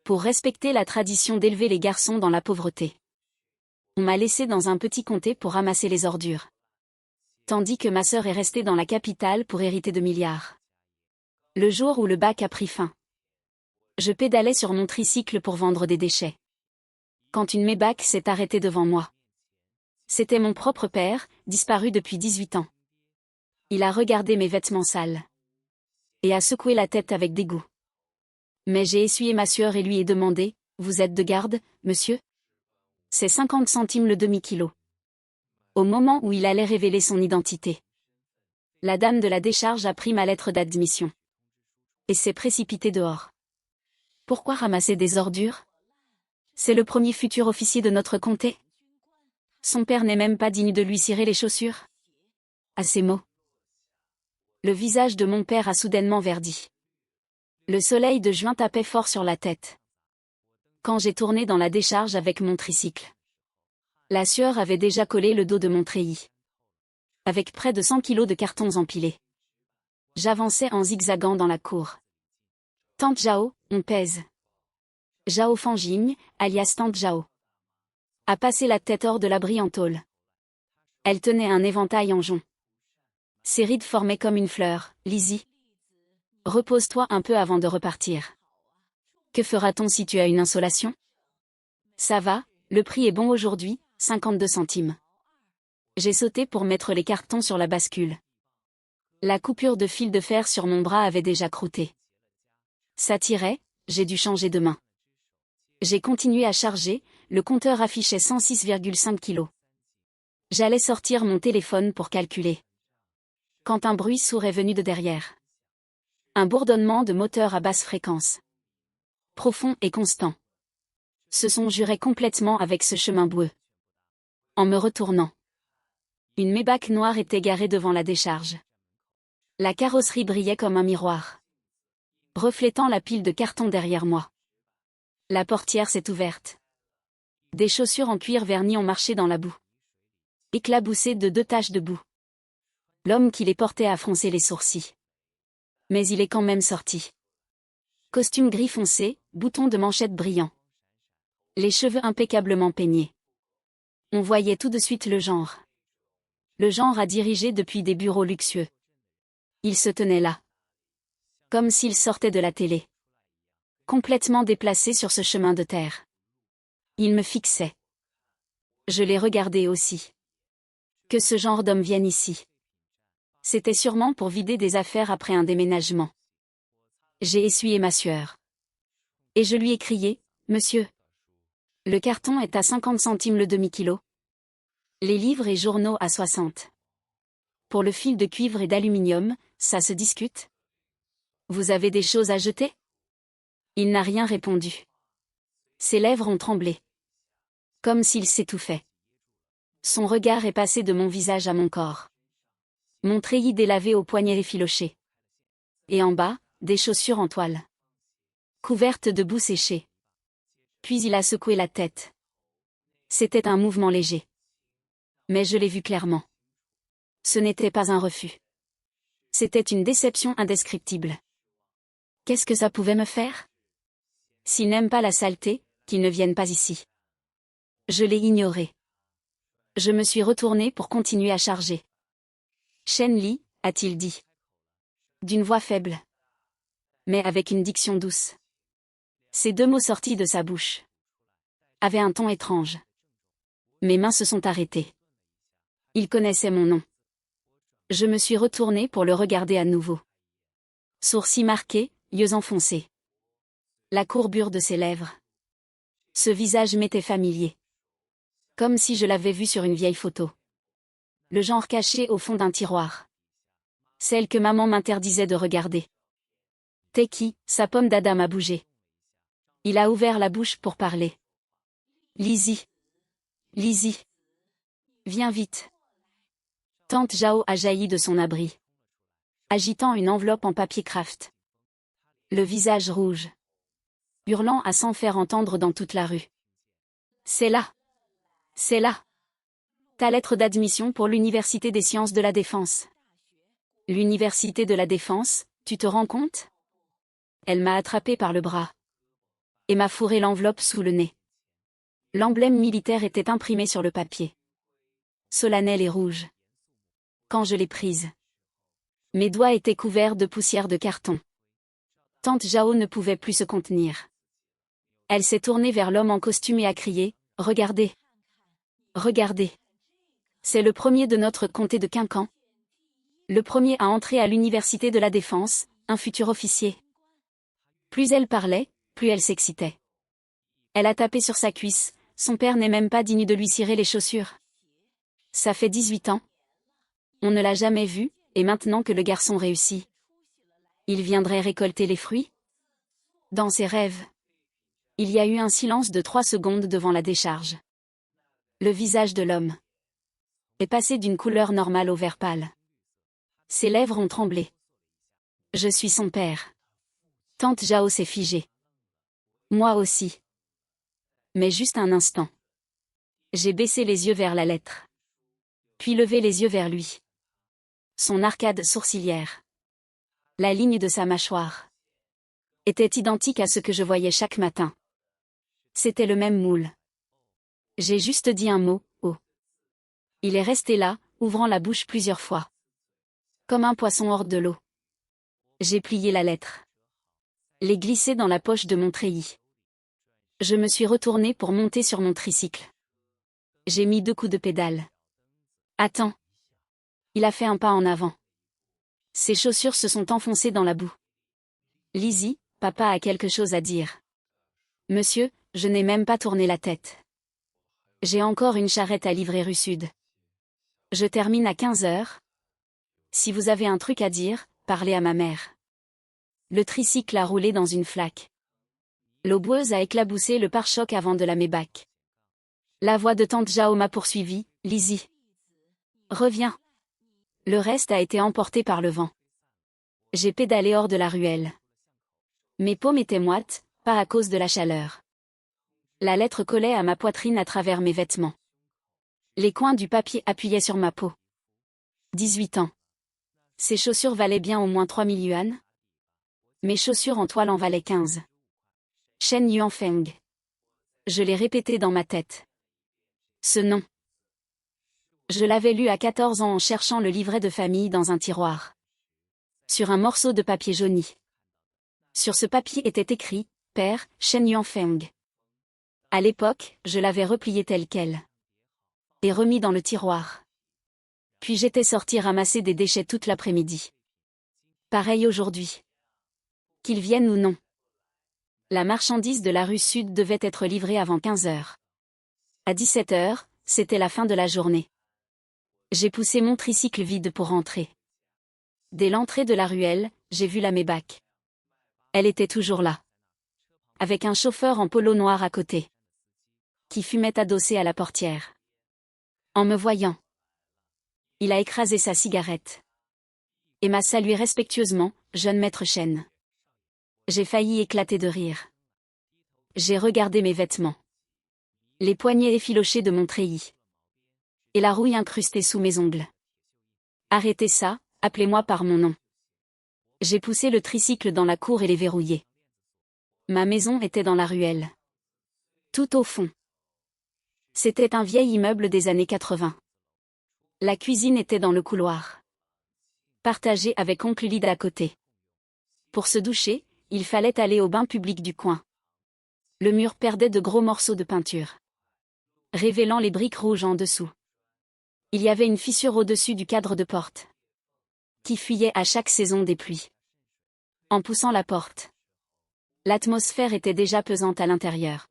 pour respecter la tradition d'élever les garçons dans la pauvreté. On m'a laissé dans un petit comté pour ramasser les ordures. Tandis que ma sœur est restée dans la capitale pour hériter de milliards. Le jour où le bac a pris fin, je pédalais sur mon tricycle pour vendre des déchets. Quand une Maybach s'est arrêtée devant moi. C'était mon propre père, disparu depuis 18 ans. Il a regardé mes vêtements sales. Et a secoué la tête avec dégoût. Mais j'ai essuyé ma sueur et lui ai demandé, « Vous êtes de garde, monsieur ?» C'est 50 centimes le demi-kilo. Au moment où il allait révéler son identité. La dame de la décharge a pris ma lettre d'admission. Et s'est précipitée dehors. Pourquoi ramasser des ordures? C'est le premier futur officier de notre comté. Son père n'est même pas digne de lui cirer les chaussures. À ces mots, le visage de mon père a soudainement verdi. Le soleil de juin tapait fort sur la tête. Quand j'ai tourné dans la décharge avec mon tricycle, la sueur avait déjà collé le dos de mon treillis. Avec près de 100 kilos de cartons empilés. J'avançais en zigzagant dans la cour. Tante Jao, on pèse. Jao Fanjing, alias Tante Jao, a passé la tête hors de l'abri en tôle. Elle tenait un éventail en jonc. Ses rides formaient comme une fleur. Lizzie, repose-toi un peu avant de repartir. Que fera-t-on si tu as une insolation? Ça va, le prix est bon aujourd'hui, 52 centimes. J'ai sauté pour mettre les cartons sur la bascule. La coupure de fil de fer sur mon bras avait déjà croûté. Ça tirait, j'ai dû changer de main. J'ai continué à charger, le compteur affichait 106,5 kilos. J'allais sortir mon téléphone pour calculer. Quand un bruit sourd est venu de derrière. Un bourdonnement de moteur à basse fréquence. Profond et constant. Ce son jurait complètement avec ce chemin boueux. En me retournant. Une Maybach noire était garée devant la décharge. La carrosserie brillait comme un miroir. Reflétant la pile de cartons derrière moi. La portière s'est ouverte. Des chaussures en cuir verni ont marché dans la boue. Éclaboussées de 2 taches de boue. L'homme qui les portait a froncé les sourcils. Mais il est quand même sorti. Costume gris foncé, boutons de manchette brillants. Les cheveux impeccablement peignés. On voyait tout de suite le genre. Le genre à diriger depuis des bureaux luxueux. Il se tenait là. Comme s'il sortait de la télé. Complètement déplacé sur ce chemin de terre. Il me fixait. Je l'ai regardé aussi. Que ce genre d'homme vienne ici. C'était sûrement pour vider des affaires après un déménagement. J'ai essuyé ma sueur. Et je lui ai crié, « Monsieur. Le carton est à 50 centimes le demi-kilo. Les livres et journaux à 60. Pour le fil de cuivre et d'aluminium, ça se discute. Vous avez des choses à jeter? » Il n'a rien répondu. Ses lèvres ont tremblé. Comme s'il s'étouffait. Son regard est passé de mon visage à mon corps. Mon treillis délavé aux poignets effilochés. Et en bas, des chaussures en toile. Couvertes de boue séchée. Puis il a secoué la tête. C'était un mouvement léger. Mais je l'ai vu clairement. Ce n'était pas un refus. C'était une déception indescriptible. Qu'est-ce que ça pouvait me faire? S'il n'aime pas la saleté, qu'il ne vienne pas ici. Je l'ai ignoré. Je me suis retourné pour continuer à charger. Shen Li, a-t-il dit. D'une voix faible. Mais avec une diction douce. Ces 2 mots sortis de sa bouche avaient un ton étrange. Mes mains se sont arrêtées. Il connaissait mon nom. Je me suis retourné pour le regarder à nouveau. Sourcils marqués, yeux enfoncés. La courbure de ses lèvres. Ce visage m'était familier. Comme si je l'avais vu sur une vieille photo. Le genre caché au fond d'un tiroir. Celle que maman m'interdisait de regarder. T'es qui? Sa pomme d'Adam a bougé. Il a ouvert la bouche pour parler. Lizzie. Lizzie. Viens vite. Tante Jao a jailli de son abri. Agitant une enveloppe en papier craft. Le visage rouge. Hurlant à s'en faire entendre dans toute la rue. C'est là. C'est là. Ta lettre d'admission pour l'Université des sciences de la défense. L'Université de la défense, tu te rends compte? Elle m'a attrapé par le bras. et m'a fourré l'enveloppe sous le nez. L'emblème militaire était imprimé sur le papier. Solennel et rouge. Quand je l'ai prise, mes doigts étaient couverts de poussière de carton. Tante Jao ne pouvait plus se contenir. Elle s'est tournée vers l'homme en costume et a crié « Regardez! Regardez! C'est le premier de notre comté de Quinquan. Le premier à entrer à l'université de la Défense, un futur officier. » Plus elle parlait, plus elle s'excitait. Elle a tapé sur sa cuisse, son père n'est même pas digne de lui cirer les chaussures. Ça fait 18 ans. On ne l'a jamais vu, et maintenant que le garçon réussit, il viendrait récolter les fruits? Dans ses rêves. Il y a eu un silence de 3 secondes devant la décharge. Le visage de l'homme est passé d'une couleur normale au vert pâle. Ses lèvres ont tremblé. Je suis son père. Tante Jao s'est figée. Moi aussi. Mais juste un instant. J'ai baissé les yeux vers la lettre. Puis levé les yeux vers lui. Son arcade sourcilière. La ligne de sa mâchoire était identique à ce que je voyais chaque matin. C'était le même moule. J'ai juste dit un mot, oh. Il est resté là, ouvrant la bouche plusieurs fois. Comme un poisson hors de l'eau. J'ai plié la lettre. L'ai glissée dans la poche de mon treillis. Je me suis retournée pour monter sur mon tricycle. J'ai mis 2 coups de pédale. Attends. Il a fait un pas en avant. Ses chaussures se sont enfoncées dans la boue. Lizzie, papa a quelque chose à dire. Monsieur, je n'ai même pas tourné la tête. J'ai encore une charrette à livrer rue Sud. Je termine à 15 heures. Si vous avez un truc à dire, parlez à ma mère. Le tricycle a roulé dans une flaque. L'eau boueuse a éclaboussé le pare-choc avant de la Maybach. La voix de tante Jao m'a poursuivi, Lizzie. Reviens. Le reste a été emporté par le vent. J'ai pédalé hors de la ruelle. Mes paumes étaient moites, pas à cause de la chaleur. La lettre collait à ma poitrine à travers mes vêtements. Les coins du papier appuyaient sur ma peau. 18 ans. Ces chaussures valaient bien au moins 3000 yuan. Mes chaussures en toile en valaient 15. Shen Yuanfeng. Je l'ai répété dans ma tête. Ce nom. Je l'avais lu à 14 ans en cherchant le livret de famille dans un tiroir. Sur un morceau de papier jauni. Sur ce papier était écrit « Père, Shen Yuanfeng ». À l'époque, je l'avais replié tel quel. Et remis dans le tiroir. Puis j'étais sorti ramasser des déchets toute l'après-midi. Pareil aujourd'hui. Qu'ils viennent ou non. La marchandise de la rue Sud devait être livrée avant 15 heures. À 17 heures, c'était la fin de la journée. J'ai poussé mon tricycle vide pour rentrer. Dès l'entrée de la ruelle, j'ai vu la Maybach. Elle était toujours là. Avec un chauffeur en polo noir à côté. Qui fumait adossé à la portière. En me voyant. Il a écrasé sa cigarette. Et m'a salué respectueusement, jeune maître Chen. J'ai failli éclater de rire. J'ai regardé mes vêtements. Les poignets effilochés de mon treillis. Et la rouille incrustée sous mes ongles. Arrêtez ça, appelez-moi par mon nom. J'ai poussé le tricycle dans la cour et les verrouillé. Ma maison était dans la ruelle. Tout au fond. C'était un vieil immeuble des années 80. La cuisine était dans le couloir. Partagée avec oncle Lyd à côté. Pour se doucher, il fallait aller au bain public du coin. Le mur perdait de gros morceaux de peinture. Révélant les briques rouges en dessous. Il y avait une fissure au-dessus du cadre de porte. Qui fuyait à chaque saison des pluies. En poussant la porte. L'atmosphère était déjà pesante à l'intérieur.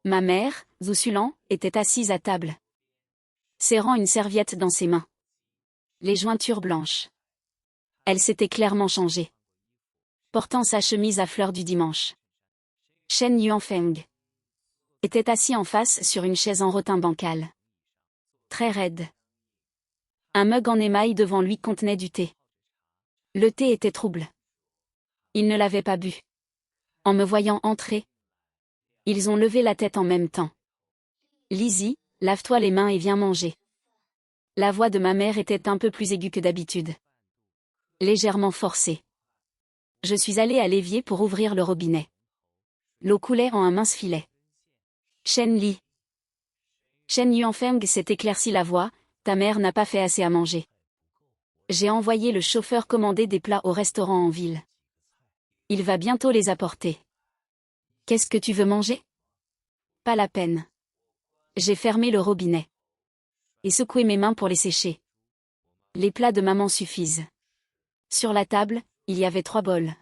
Ma mère, Zhu Sulan, était assise à table. Serrant une serviette dans ses mains. Les jointures blanches. Elle s'était clairement changée. Portant sa chemise à fleurs du dimanche. Shen Yuanfeng était assis en face sur une chaise en rotin bancal. Très raide. Un mug en émail devant lui contenait du thé. Le thé était trouble. Il ne l'avait pas bu. En me voyant entrer, ils ont levé la tête en même temps. Lizzie, lave-toi les mains et viens manger. La voix de ma mère était un peu plus aiguë que d'habitude. Légèrement forcée. Je suis allée à l'évier pour ouvrir le robinet. L'eau coulait en un mince filet. Shen Li. Shen Yuanfeng s'est éclairci la voix, ta mère n'a pas fait assez à manger. J'ai envoyé le chauffeur commander des plats au restaurant en ville. Il va bientôt les apporter. Qu'est-ce que tu veux manger? Pas la peine. J'ai fermé le robinet. Et secoué mes mains pour les sécher. Les plats de maman suffisent. Sur la table, il y avait 3 bols.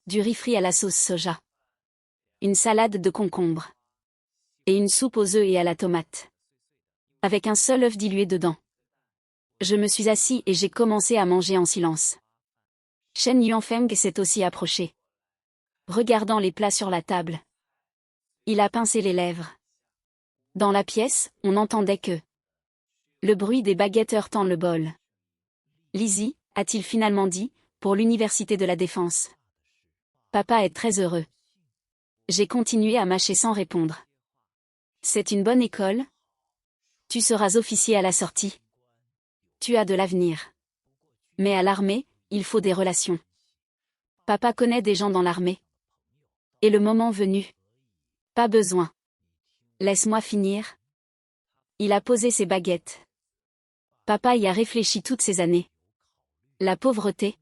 Du riz frit à la sauce soja. Une salade de concombre. Et une soupe aux œufs et à la tomate. Avec un seul œuf dilué dedans. Je me suis assis et j'ai commencé à manger en silence. Shen Yuanfeng s'est aussi approché. Regardant les plats sur la table. Il a pincé les lèvres. Dans la pièce, on n'entendait que le bruit des baguettes heurtant le bol. Lizzie, a-t-il finalement dit, pour l'université de la Défense. Papa est très heureux. J'ai continué à mâcher sans répondre. C'est une bonne école? Tu seras officier à la sortie. Tu as de l'avenir. Mais à l'armée, il faut des relations. Papa connaît des gens dans l'armée. Et le moment venu. Pas besoin. Laisse-moi finir. Il a posé ses baguettes. Papa y a réfléchi toutes ces années. La pauvreté.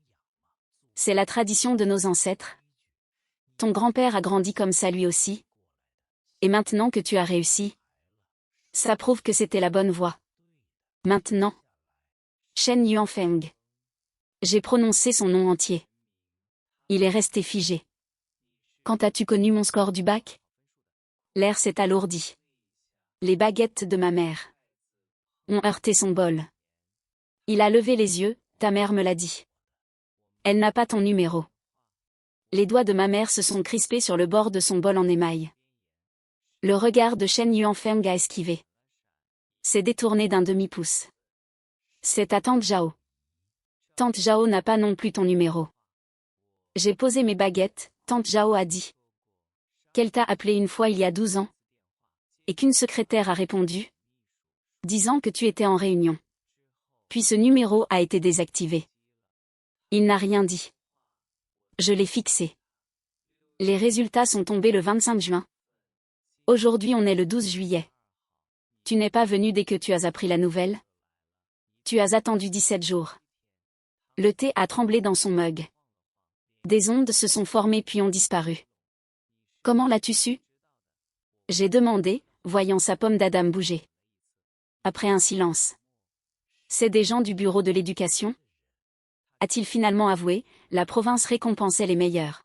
C'est la tradition de nos ancêtres. Ton grand-père a grandi comme ça lui aussi. Et maintenant que tu as réussi, ça prouve que c'était la bonne voie. Maintenant. Shen Yuanfeng. J'ai prononcé son nom entier. Il est resté figé. Quand as-tu connu mon score du bac? L'air s'est alourdi. Les baguettes de ma mère ont heurté son bol. Il a levé les yeux, ta mère me l'a dit. Elle n'a pas ton numéro. Les doigts de ma mère se sont crispés sur le bord de son bol en émail. Le regard de Shen Yuanfeng a esquivé. S'est détourné d'un demi-pouce. C'est ta tante Zhao. Tante Zhao n'a pas non plus ton numéro. J'ai posé mes baguettes, tante Zhao a dit. Qu'elle t'a appelé une fois il y a 12 ans. Et qu'une secrétaire a répondu. Disant que tu étais en réunion. Puis ce numéro a été désactivé. Il n'a rien dit. Je l'ai fixé. Les résultats sont tombés le 25 juin. Aujourd'hui on est le 12 juillet. Tu n'es pas venu dès que tu as appris la nouvelle? Tu as attendu 17 jours. Le thé a tremblé dans son mug. Des ondes se sont formées puis ont disparu. Comment l'as-tu su? J'ai demandé, voyant sa pomme d'Adam bouger. Après un silence. C'est des gens du bureau de l'éducation? A-t-il finalement avoué, la province récompensait les meilleurs.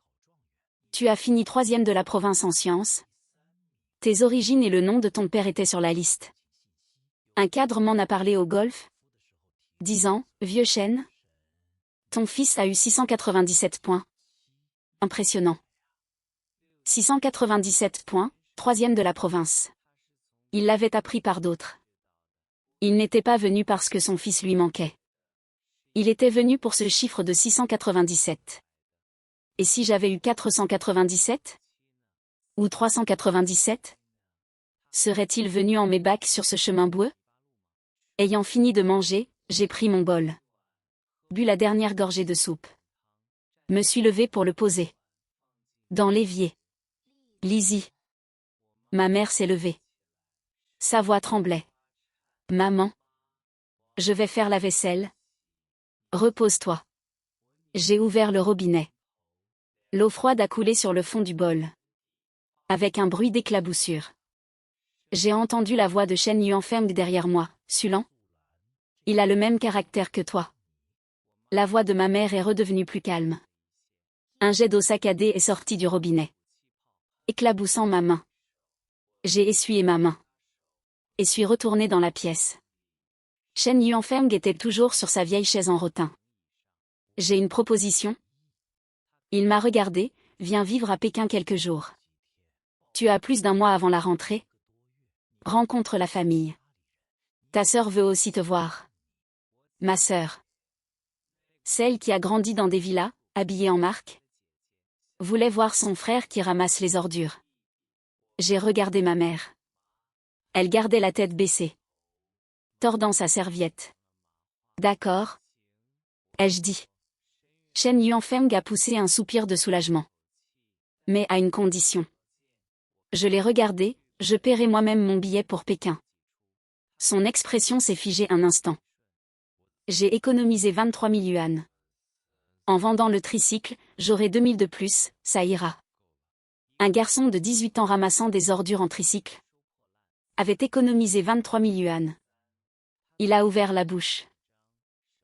Tu as fini 3e de la province en sciences? Tes origines et le nom de ton père étaient sur la liste. Un cadre m'en a parlé au golf? Disant, vieux Shen. Ton fils a eu 697 points. Impressionnant. 697 points, 3e de la province. Il l'avait appris par d'autres. Il n'était pas venu parce que son fils lui manquait. Il était venu pour ce chiffre de 697. Et si j'avais eu 497? Ou 397? Serait-il venu en mes bacs sur ce chemin boueux? Ayant fini de manger, j'ai pris mon bol. Bu la dernière gorgée de soupe. Me suis levé pour le poser. Dans l'évier. Lizzie. Ma mère s'est levée. Sa voix tremblait. Maman. Je vais faire la vaisselle. Repose-toi. J'ai ouvert le robinet. L'eau froide a coulé sur le fond du bol. Avec un bruit d'éclaboussure. J'ai entendu la voix de Shen Yuanfeng derrière moi, Sulan. Il a le même caractère que toi. La voix de ma mère est redevenue plus calme. Un jet d'eau saccadé est sorti du robinet. Éclaboussant ma main. J'ai essuyé ma main. Et suis retourné dans la pièce. Shen Yuanfeng était toujours sur sa vieille chaise en rotin. J'ai une proposition. Il m'a regardé, viens vivre à Pékin quelques jours. Tu as plus d'un mois avant la rentrée. Rencontre la famille. Ta sœur veut aussi te voir. Ma sœur. Celle qui a grandi dans des villas, habillée en marque. Voulait voir son frère qui ramasse les ordures. J'ai regardé ma mère. Elle gardait la tête baissée. Tordant sa serviette. D'accord. Ai-je dit. Shen Yuanfeng a poussé un soupir de soulagement. Mais à une condition. Je l'ai regardé, je paierai moi-même mon billet pour Pékin. Son expression s'est figée un instant. J'ai économisé 23 000 yuan. En vendant le tricycle, j'aurai 2 000 de plus, ça ira. Un garçon de 18 ans ramassant des ordures en tricycle avait économisé 23 000 yuan. Il a ouvert la bouche,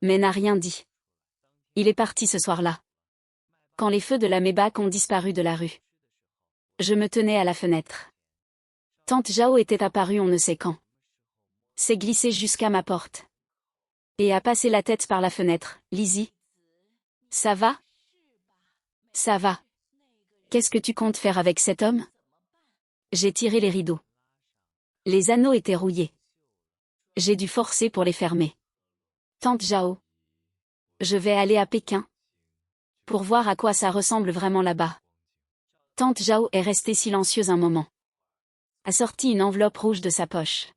mais n'a rien dit. Il est parti ce soir-là, quand les feux de la Maybach ont disparu de la rue. Je me tenais à la fenêtre. Tante Zhao était apparue on ne sait quand. S'est glissée jusqu'à ma porte. Et a passé la tête par la fenêtre. Lizzie. Ça va? Ça va. Qu'est-ce que tu comptes faire avec cet homme? J'ai tiré les rideaux. Les anneaux étaient rouillés. J'ai dû forcer pour les fermer. Tante Zhao. Je vais aller à Pékin. Pour voir à quoi ça ressemble vraiment là-bas. Tante Zhao est restée silencieuse un moment. A sorti une enveloppe rouge de sa poche.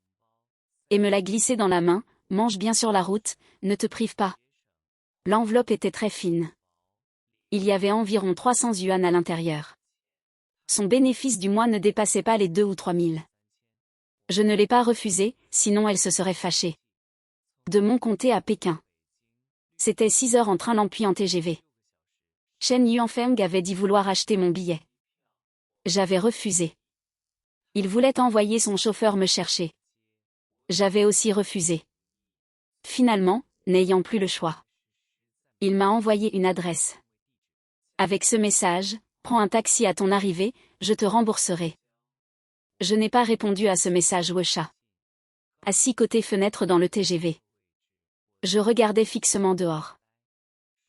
Et me l'a glissée dans la main. Mange bien sur la route, ne te prive pas. L'enveloppe était très fine. Il y avait environ 300 yuan à l'intérieur. Son bénéfice du mois ne dépassait pas les 2 ou 3 000. Je ne l'ai pas refusé, sinon elle se serait fâchée. De mon comté à Pékin. C'était 6 heures en train puis en TGV. Shen Yuanfeng avait dit vouloir acheter mon billet. J'avais refusé. Il voulait envoyer son chauffeur me chercher. J'avais aussi refusé. Finalement, n'ayant plus le choix. Il m'a envoyé une adresse. Avec ce message, prends un taxi à ton arrivée, je te rembourserai. Je n'ai pas répondu à ce message Wesha. Assis côté fenêtre dans le TGV. Je regardais fixement dehors.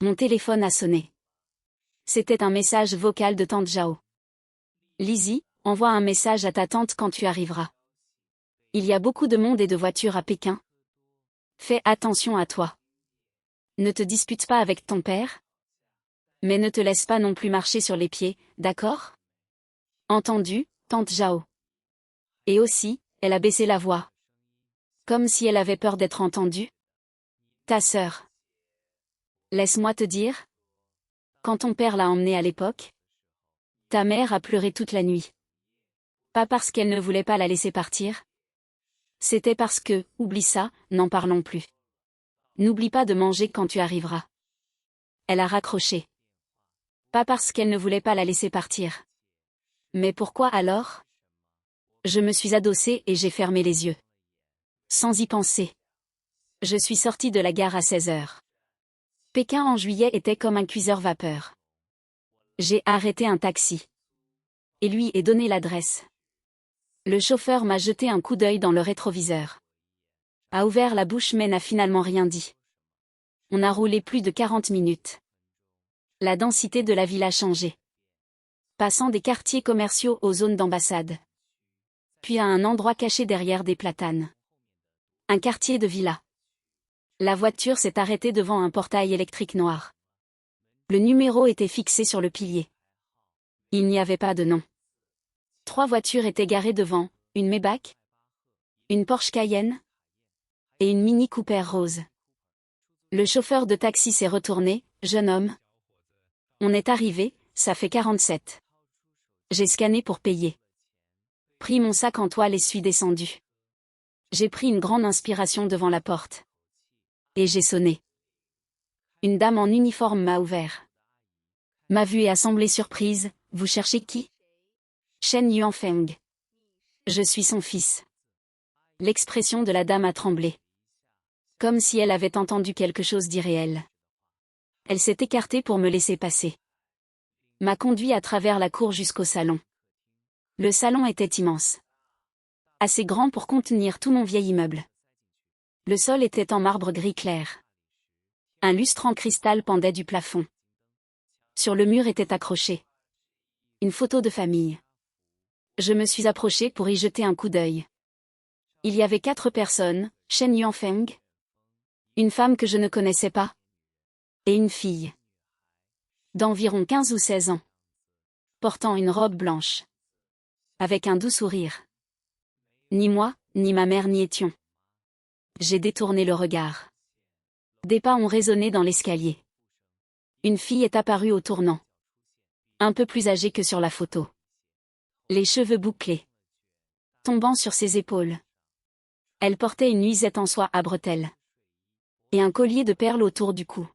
Mon téléphone a sonné. C'était un message vocal de tante Zhao. Lizzie, envoie un message à ta tante quand tu arriveras. Il y a beaucoup de monde et de voitures à Pékin. Fais attention à toi. Ne te dispute pas avec ton père. Mais ne te laisse pas non plus marcher sur les pieds, d'accord? Entendu, tante Zhao. Et aussi, elle a baissé la voix. Comme si elle avait peur d'être entendue. Ta sœur. Laisse-moi te dire. Quand ton père l'a emmenée à l'époque, ta mère a pleuré toute la nuit. Pas parce qu'elle ne voulait pas la laisser partir. C'était parce que, oublie ça, n'en parlons plus. N'oublie pas de manger quand tu arriveras. Elle a raccroché. Pas parce qu'elle ne voulait pas la laisser partir. Mais pourquoi alors? Je me suis adossée et j'ai fermé les yeux. Sans y penser. Je suis sortie de la gare à 16 heures. Pékin en juillet était comme un cuiseur vapeur. J'ai arrêté un taxi. Et lui ai donné l'adresse. Le chauffeur m'a jeté un coup d'œil dans le rétroviseur. A ouvert la bouche mais n'a finalement rien dit. On a roulé plus de 40 minutes. La densité de la ville a changé. Passant des quartiers commerciaux aux zones d'ambassade. Puis à un endroit caché derrière des platanes. Un quartier de villas. La voiture s'est arrêtée devant un portail électrique noir. Le numéro était fixé sur le pilier. Il n'y avait pas de nom. 3 voitures étaient garées devant, une Maybach, une Porsche Cayenne et une Mini Cooper rose. Le chauffeur de taxi s'est retourné, jeune homme. On est arrivé, ça fait 47. J'ai scanné pour payer. Pris mon sac en toile et suis descendu. J'ai pris une grande inspiration devant la porte. Et j'ai sonné. Une dame en uniforme m'a ouvert. M'a vue et a semblé surprise, vous cherchez qui? Shen Yuanfeng. Je suis son fils. L'expression de la dame a tremblé. Comme si elle avait entendu quelque chose d'irréel. Elle s'est écartée pour me laisser passer. M'a conduit à travers la cour jusqu'au salon. Le salon était immense. Assez grand pour contenir tout mon vieil immeuble. Le sol était en marbre gris clair. Un lustre en cristal pendait du plafond. Sur le mur était accroché une photo de famille. Je me suis approchée pour y jeter un coup d'œil. Il y avait 4 personnes, Shen Yuanfeng, une femme que je ne connaissais pas, et une fille d'environ 15 ou 16 ans, portant une robe blanche, avec un doux sourire. Ni moi, ni ma mère n'y étions. J'ai détourné le regard. Des pas ont résonné dans l'escalier. Une fille est apparue au tournant. Un peu plus âgée que sur la photo. les cheveux bouclés, tombant sur ses épaules. Elle portait une nuisette en soie à bretelles et un collier de perles autour du cou.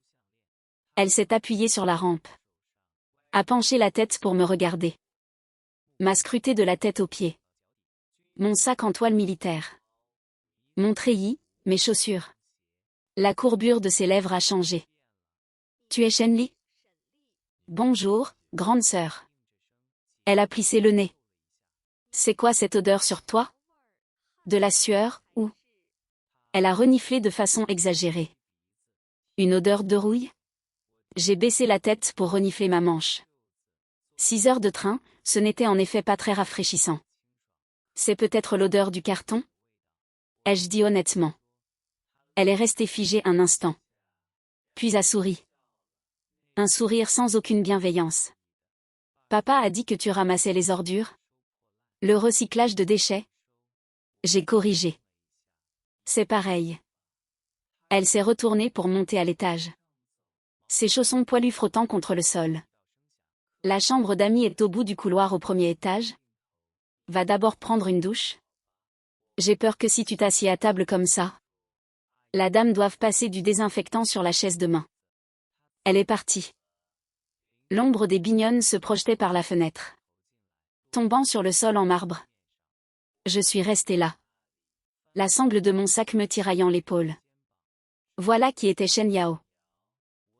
Elle s'est appuyée sur la rampe, a penché la tête pour me regarder, m'a scruté de la tête aux pieds. Mon sac en toile militaire, mon treillis, mes chaussures. La courbure de ses lèvres a changé. Tu es Shenli? Bonjour, grande sœur. Elle a plissé le nez. C'est quoi cette odeur sur toi? De la sueur, ou? Elle a reniflé de façon exagérée. Une odeur de rouille? J'ai baissé la tête pour renifler ma manche. 6 heures de train, ce n'était en effet pas très rafraîchissant. C'est peut-être l'odeur du carton? Ai-je dit honnêtement. Elle est restée figée un instant. Puis a souri. Un sourire sans aucune bienveillance. Papa a dit que tu ramassais les ordures? Le recyclage de déchets? J'ai corrigé. C'est pareil. Elle s'est retournée pour monter à l'étage. Ses chaussons poilus frottant contre le sol. La chambre d'amis est au bout du couloir au premier étage. Va d'abord prendre une douche. J'ai peur que si tu t'assieds à table comme ça, la dame doive passer du désinfectant sur la chaise demain. Elle est partie. L'ombre des bignonnes se projetait par la fenêtre, tombant sur le sol en marbre. Je suis restée là, la sangle de mon sac me tiraillant l'épaule. Voilà qui était Shen Yao.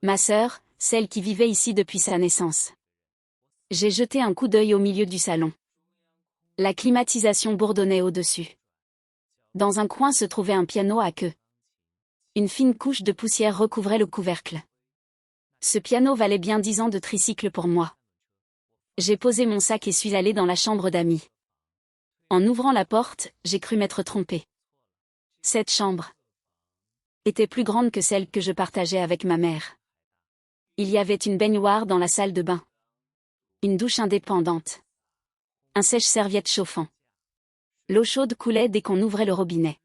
Ma sœur, celle qui vivait ici depuis sa naissance. J'ai jeté un coup d'œil au milieu du salon. La climatisation bourdonnait au-dessus. Dans un coin se trouvait un piano à queue. Une fine couche de poussière recouvrait le couvercle. Ce piano valait bien 10 ans de tricycle pour moi. J'ai posé mon sac et suis allée dans la chambre d'amis. En ouvrant la porte, j'ai cru m'être trompée. Cette chambre était plus grande que celle que je partageais avec ma mère. Il y avait une baignoire dans la salle de bain. Une douche indépendante. Un sèche-serviette chauffant. L'eau chaude coulait dès qu'on ouvrait le robinet.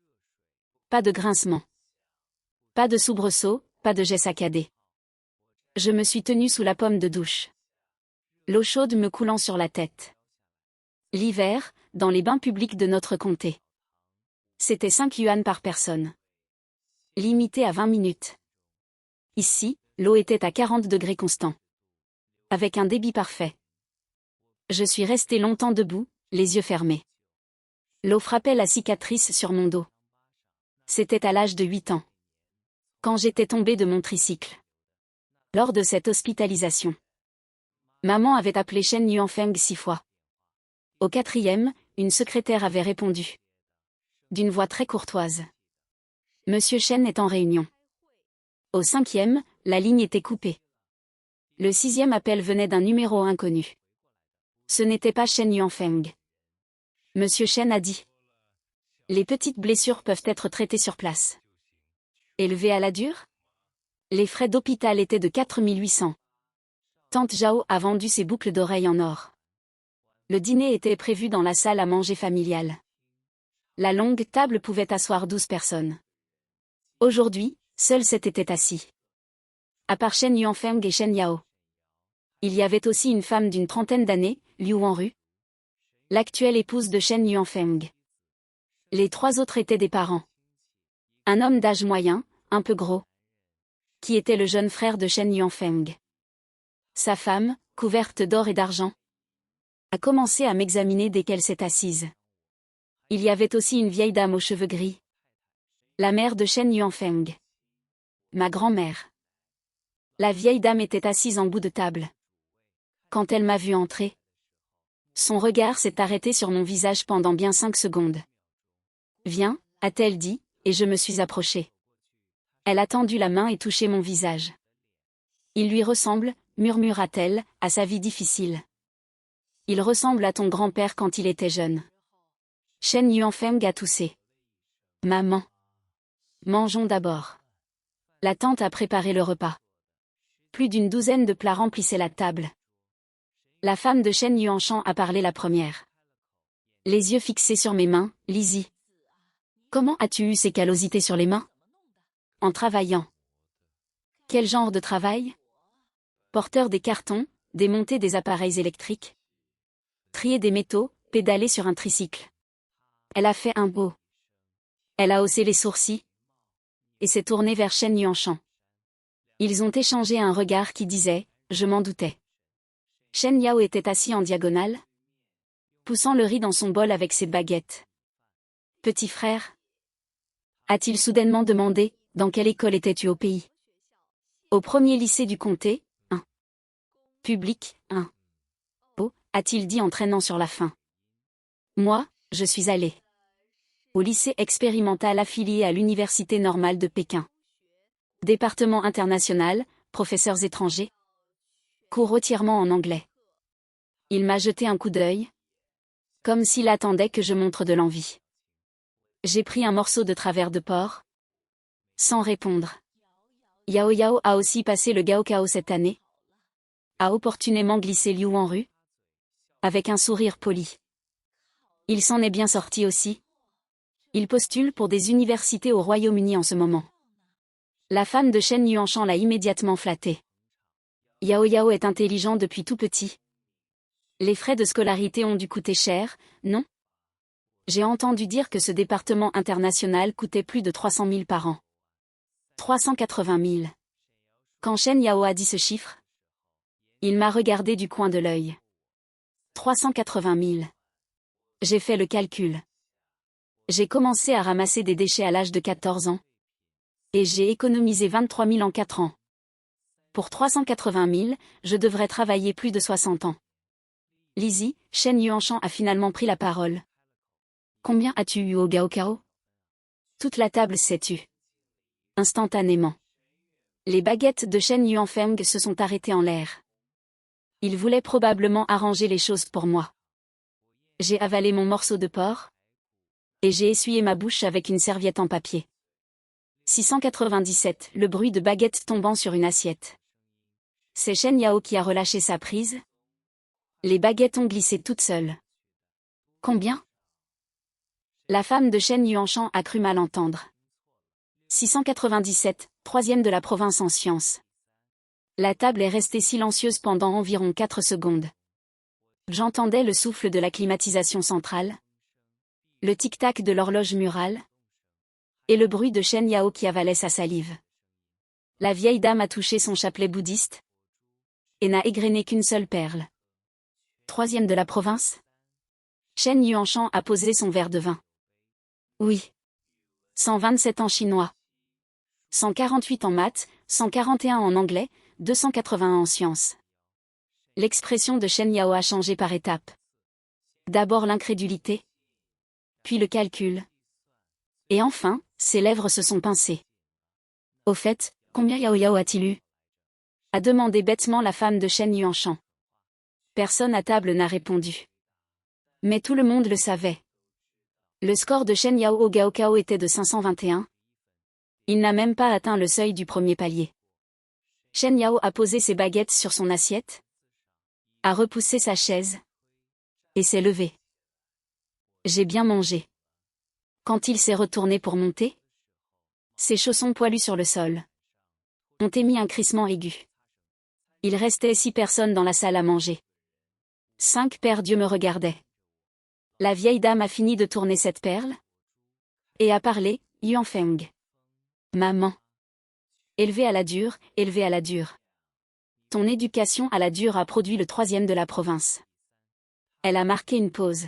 Pas de grincement. Pas de soubresaut, pas de jet saccadé. Je me suis tenue sous la pomme de douche. L'eau chaude me coulant sur la tête. L'hiver, dans les bains publics de notre comté. C'était 5 yuan par personne. Limité à 20 minutes. Ici, l'eau était à 40 degrés constants. Avec un débit parfait. Je suis restée longtemps debout, les yeux fermés. L'eau frappait la cicatrice sur mon dos. C'était à l'âge de 8 ans. Quand j'étais tombée de mon tricycle. Lors de cette hospitalisation. Maman avait appelé Shen Yuanfeng 6 fois. Au 4e, une secrétaire avait répondu. D'une voix très courtoise. Monsieur Shen est en réunion. Au 5e, la ligne était coupée. Le 6e appel venait d'un numéro inconnu. Ce n'était pas Shen Yuanfeng. Monsieur Shen a dit. Les petites blessures peuvent être traitées sur place. Élevées à la dure? Les frais d'hôpital étaient de 4800. Tante Zhao a vendu ses boucles d'oreilles en or. Le dîner était prévu dans la salle à manger familiale. La longue table pouvait asseoir 12 personnes. Aujourd'hui, seuls 7 étaient assis. À part Shen Yuanfeng et Shen Yao. Il y avait aussi une femme d'une trentaine d'années, Liu Wanru. L'actuelle épouse de Shen Yuanfeng. Les 3 autres étaient des parents. Un homme d'âge moyen, un peu gros. Qui était le jeune frère de Shen Yuanfeng. Sa femme, couverte d'or et d'argent, a commencé à m'examiner dès qu'elle s'est assise. Il y avait aussi une vieille dame aux cheveux gris. La mère de Shen Yuanfeng. Ma grand-mère. La vieille dame était assise en bout de table. Quand elle m'a vu entrer, son regard s'est arrêté sur mon visage pendant bien 5 secondes. Viens, a-t-elle dit, et je me suis approchée. Elle a tendu la main et touché mon visage. Il lui ressemble, murmura-t-elle, à sa vie difficile. Il ressemble à ton grand-père quand il était jeune. Shen Yuanfeng a toussé. Maman. Mangeons d'abord. La tante a préparé le repas. Plus d'une douzaine de plats remplissaient la table. La femme de Shen Yuanshan a parlé la première. Les yeux fixés sur mes mains, Lizzie. Comment as-tu eu ces callosités sur les mains? En travaillant. Quel genre de travail? Porteur des cartons, démonter des appareils électriques. Trier des métaux, pédalé sur un tricycle. Elle a fait un beau. Elle a haussé les sourcils et s'est tournée vers Shen Yuanshan. Ils ont échangé un regard qui disait « Je m'en doutais ». Shen Yao était assis en diagonale, poussant le riz dans son bol avec ses baguettes. « Petit frère ?» a-t-il soudainement demandé. « Dans quelle école étais-tu au pays ?»« Au premier lycée du comté, 1. Public, 1. Oh, a-t-il dit en traînant sur la fin. Moi, je suis allé au lycée expérimental affilié à l'Université normale de Pékin. Département international, professeurs étrangers. Cours entièrement en anglais. Il m'a jeté un coup d'œil, comme s'il attendait que je montre de l'envie. J'ai pris un morceau de travers de porc, sans répondre. Yao Yao a aussi passé le Gaokao cette année. A opportunément glissé Liu en rue, avec un sourire poli. Il s'en est bien sorti aussi. Il postule pour des universités au Royaume-Uni en ce moment. La femme de Shen Yuanshan l'a immédiatement flatté. Yao Yao est intelligent depuis tout petit. Les frais de scolarité ont dû coûter cher, non? J'ai entendu dire que ce département international coûtait plus de 300 000 par an. 380 000. Quand Shen Yao a dit ce chiffre, il m'a regardé du coin de l'œil. 380 000. J'ai fait le calcul. J'ai commencé à ramasser des déchets à l'âge de 14 ans. Et j'ai économisé 23 000 en 4 ans. Pour 380 000, je devrais travailler plus de 60 ans. Lizzie, Shen Yuanshan a finalement pris la parole. Combien as-tu eu au Gaokao? Toute la table s'est tue. Instantanément. Les baguettes de Shen Yuanfeng se sont arrêtées en l'air. Il voulait probablement arranger les choses pour moi. J'ai avalé mon morceau de porc. Et j'ai essuyé ma bouche avec une serviette en papier. 697, le bruit de baguettes tombant sur une assiette. C'est Shen Yao qui a relâché sa prise. Les baguettes ont glissé toutes seules. Combien? La femme de Shen Yuanshan a cru mal entendre. 697, troisième de la province en sciences. La table est restée silencieuse pendant environ 4 secondes. J'entendais le souffle de la climatisation centrale, le tic-tac de l'horloge murale, et le bruit de Shen Yao qui avalait sa salive. La vieille dame a touché son chapelet bouddhiste, et n'a égrené qu'une seule perle. Troisième de la province? Shen Yuanshan a posé son verre de vin. Oui. 127 en chinois. 148 en maths, 141 en anglais, 281 en sciences. L'expression de Shen Yao a changé par étapes. D'abord l'incrédulité, puis le calcul. Et enfin, ses lèvres se sont pincées. Au fait, combien Yao Yao a-t-il eu? A demandé bêtement la femme de Shen Yuanshan. Personne à table n'a répondu. Mais tout le monde le savait. Le score de Shen Yao au Gaokao était de 521. Il n'a même pas atteint le seuil du premier palier. Shen Yao a posé ses baguettes sur son assiette, a repoussé sa chaise, et s'est levé. J'ai bien mangé. Quand il s'est retourné pour monter, ses chaussons poilus sur le sol ont émis un crissement aigu. Il restait 6 personnes dans la salle à manger. 5 paires d'yeux me regardaient. La vieille dame a fini de tourner cette perle et a parlé, Yuanfeng. Maman. Élevée à la dure, élevée à la dure. Ton éducation à la dure a produit le 3e de la province. Elle a marqué une pause.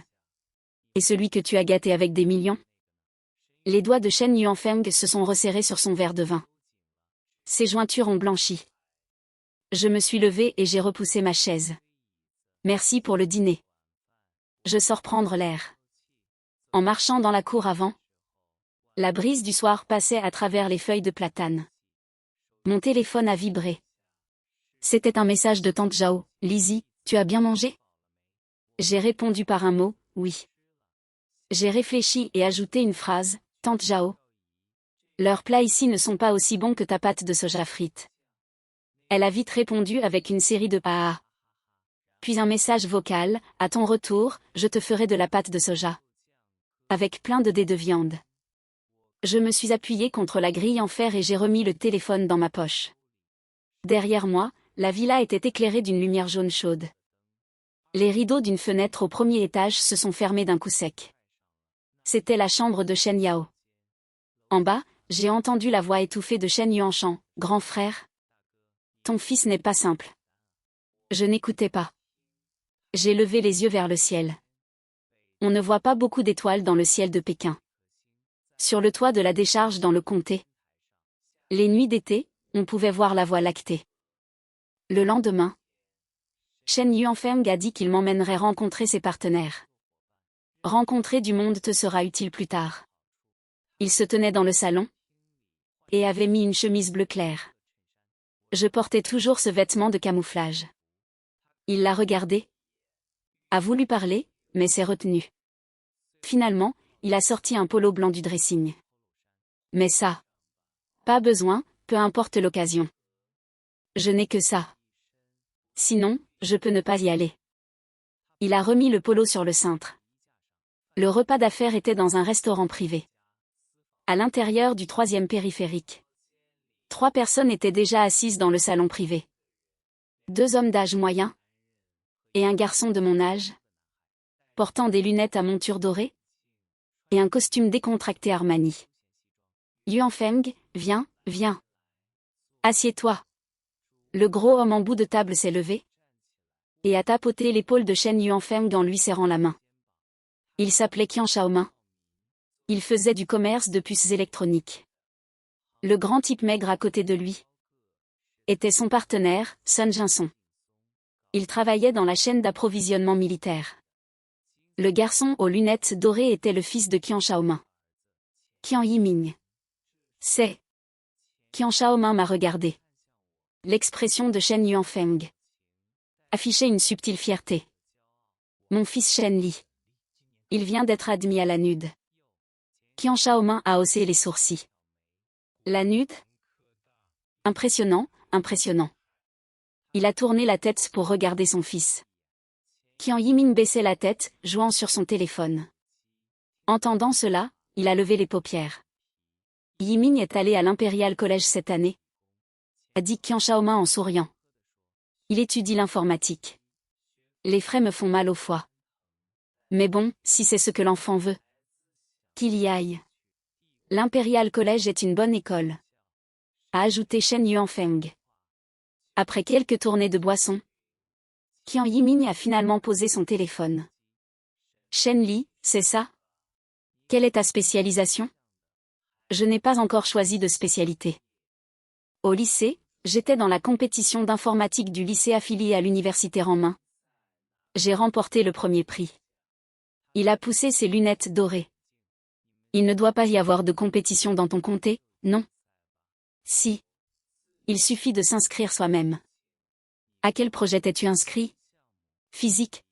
Et celui que tu as gâté avec des millions? Les doigts de Shen Yuanfeng se sont resserrés sur son verre de vin. Ses jointures ont blanchi. Je me suis levée et j'ai repoussé ma chaise. Merci pour le dîner. Je sors prendre l'air. En marchant dans la cour avant, la brise du soir passait à travers les feuilles de platane. Mon téléphone a vibré. C'était un message de tante Zhao. Lizzie, tu as bien mangé? J'ai répondu par un mot, oui. J'ai réfléchi et ajouté une phrase, tante Zhao. Leurs plats ici ne sont pas aussi bons que ta pâte de soja frite. Elle a vite répondu avec une série de ah. Puis un message vocal, à ton retour, je te ferai de la pâte de soja. Avec plein de dés de viande. Je me suis appuyé contre la grille en fer et j'ai remis le téléphone dans ma poche. Derrière moi, la villa était éclairée d'une lumière jaune chaude. Les rideaux d'une fenêtre au premier étage se sont fermés d'un coup sec. C'était la chambre de Shen Yao. En bas, j'ai entendu la voix étouffée de Shen Yuanshan. « Grand frère, ton fils n'est pas simple. » Je n'écoutais pas. J'ai levé les yeux vers le ciel. On ne voit pas beaucoup d'étoiles dans le ciel de Pékin. Sur le toit de la décharge dans le comté. Les nuits d'été, on pouvait voir la voie lactée. Le lendemain, Shen Yuanfeng a dit qu'il m'emmènerait rencontrer ses partenaires. Rencontrer du monde te sera utile plus tard. Il se tenait dans le salon et avait mis une chemise bleu clair. Je portais toujours ce vêtement de camouflage. Il l'a regardé, a voulu parler, mais s'est retenu. Finalement, il a sorti un polo blanc du dressing. Mais ça, pas besoin, peu importe l'occasion. Je n'ai que ça. Sinon, je peux ne pas y aller. Il a remis le polo sur le cintre. Le repas d'affaires était dans un restaurant privé. À l'intérieur du 3e périphérique. 3 personnes étaient déjà assises dans le salon privé. 2 hommes d'âge moyen et un garçon de mon âge, portant des lunettes à monture dorée et un costume décontracté Armani. Yuanfeng, viens, viens. Assieds-toi. Le gros homme en bout de table s'est levé et a tapoté l'épaule de Shen Yuanfeng en lui serrant la main. Il s'appelait Qian Shaomin. Il faisait du commerce de puces électroniques. Le grand type maigre à côté de lui était son partenaire, Sun Jinson. Il travaillait dans la chaîne d'approvisionnement militaire. Le garçon aux lunettes dorées était le fils de Qian Shaomin. Qian Yiming. C'est. Qian Shaomin m'a regardé. L'expression de Shen Yuanfeng affichait une subtile fierté. Mon fils Shen Li. Il vient d'être admis à la NUD. Qian Shaomin a haussé les sourcils. La NUD? Impressionnant, impressionnant. Il a tourné la tête pour regarder son fils. Qian Yiming baissait la tête, jouant sur son téléphone. Entendant cela, il a levé les paupières. Yiming est allé à l'Imperial College cette année, a dit Qian Shaomin en souriant. Il étudie l'informatique. Les frais me font mal au foie. Mais bon, si c'est ce que l'enfant veut, qu'il y aille. L'Imperial College est une bonne école, a ajouté Shen Yuanfeng. Après quelques tournées de boissons, Qian Yiming a finalement posé son téléphone. Shen Li, c'est ça? Quelle est ta spécialisation? Je n'ai pas encore choisi de spécialité. Au lycée, j'étais dans la compétition d'informatique du lycée affilié à l'université Renmin. J'ai remporté le premier prix. Il a poussé ses lunettes dorées. Il ne doit pas y avoir de compétition dans ton comté, non? Si. Il suffit de s'inscrire soi-même. À quel projet t'es-tu inscrit? Physique.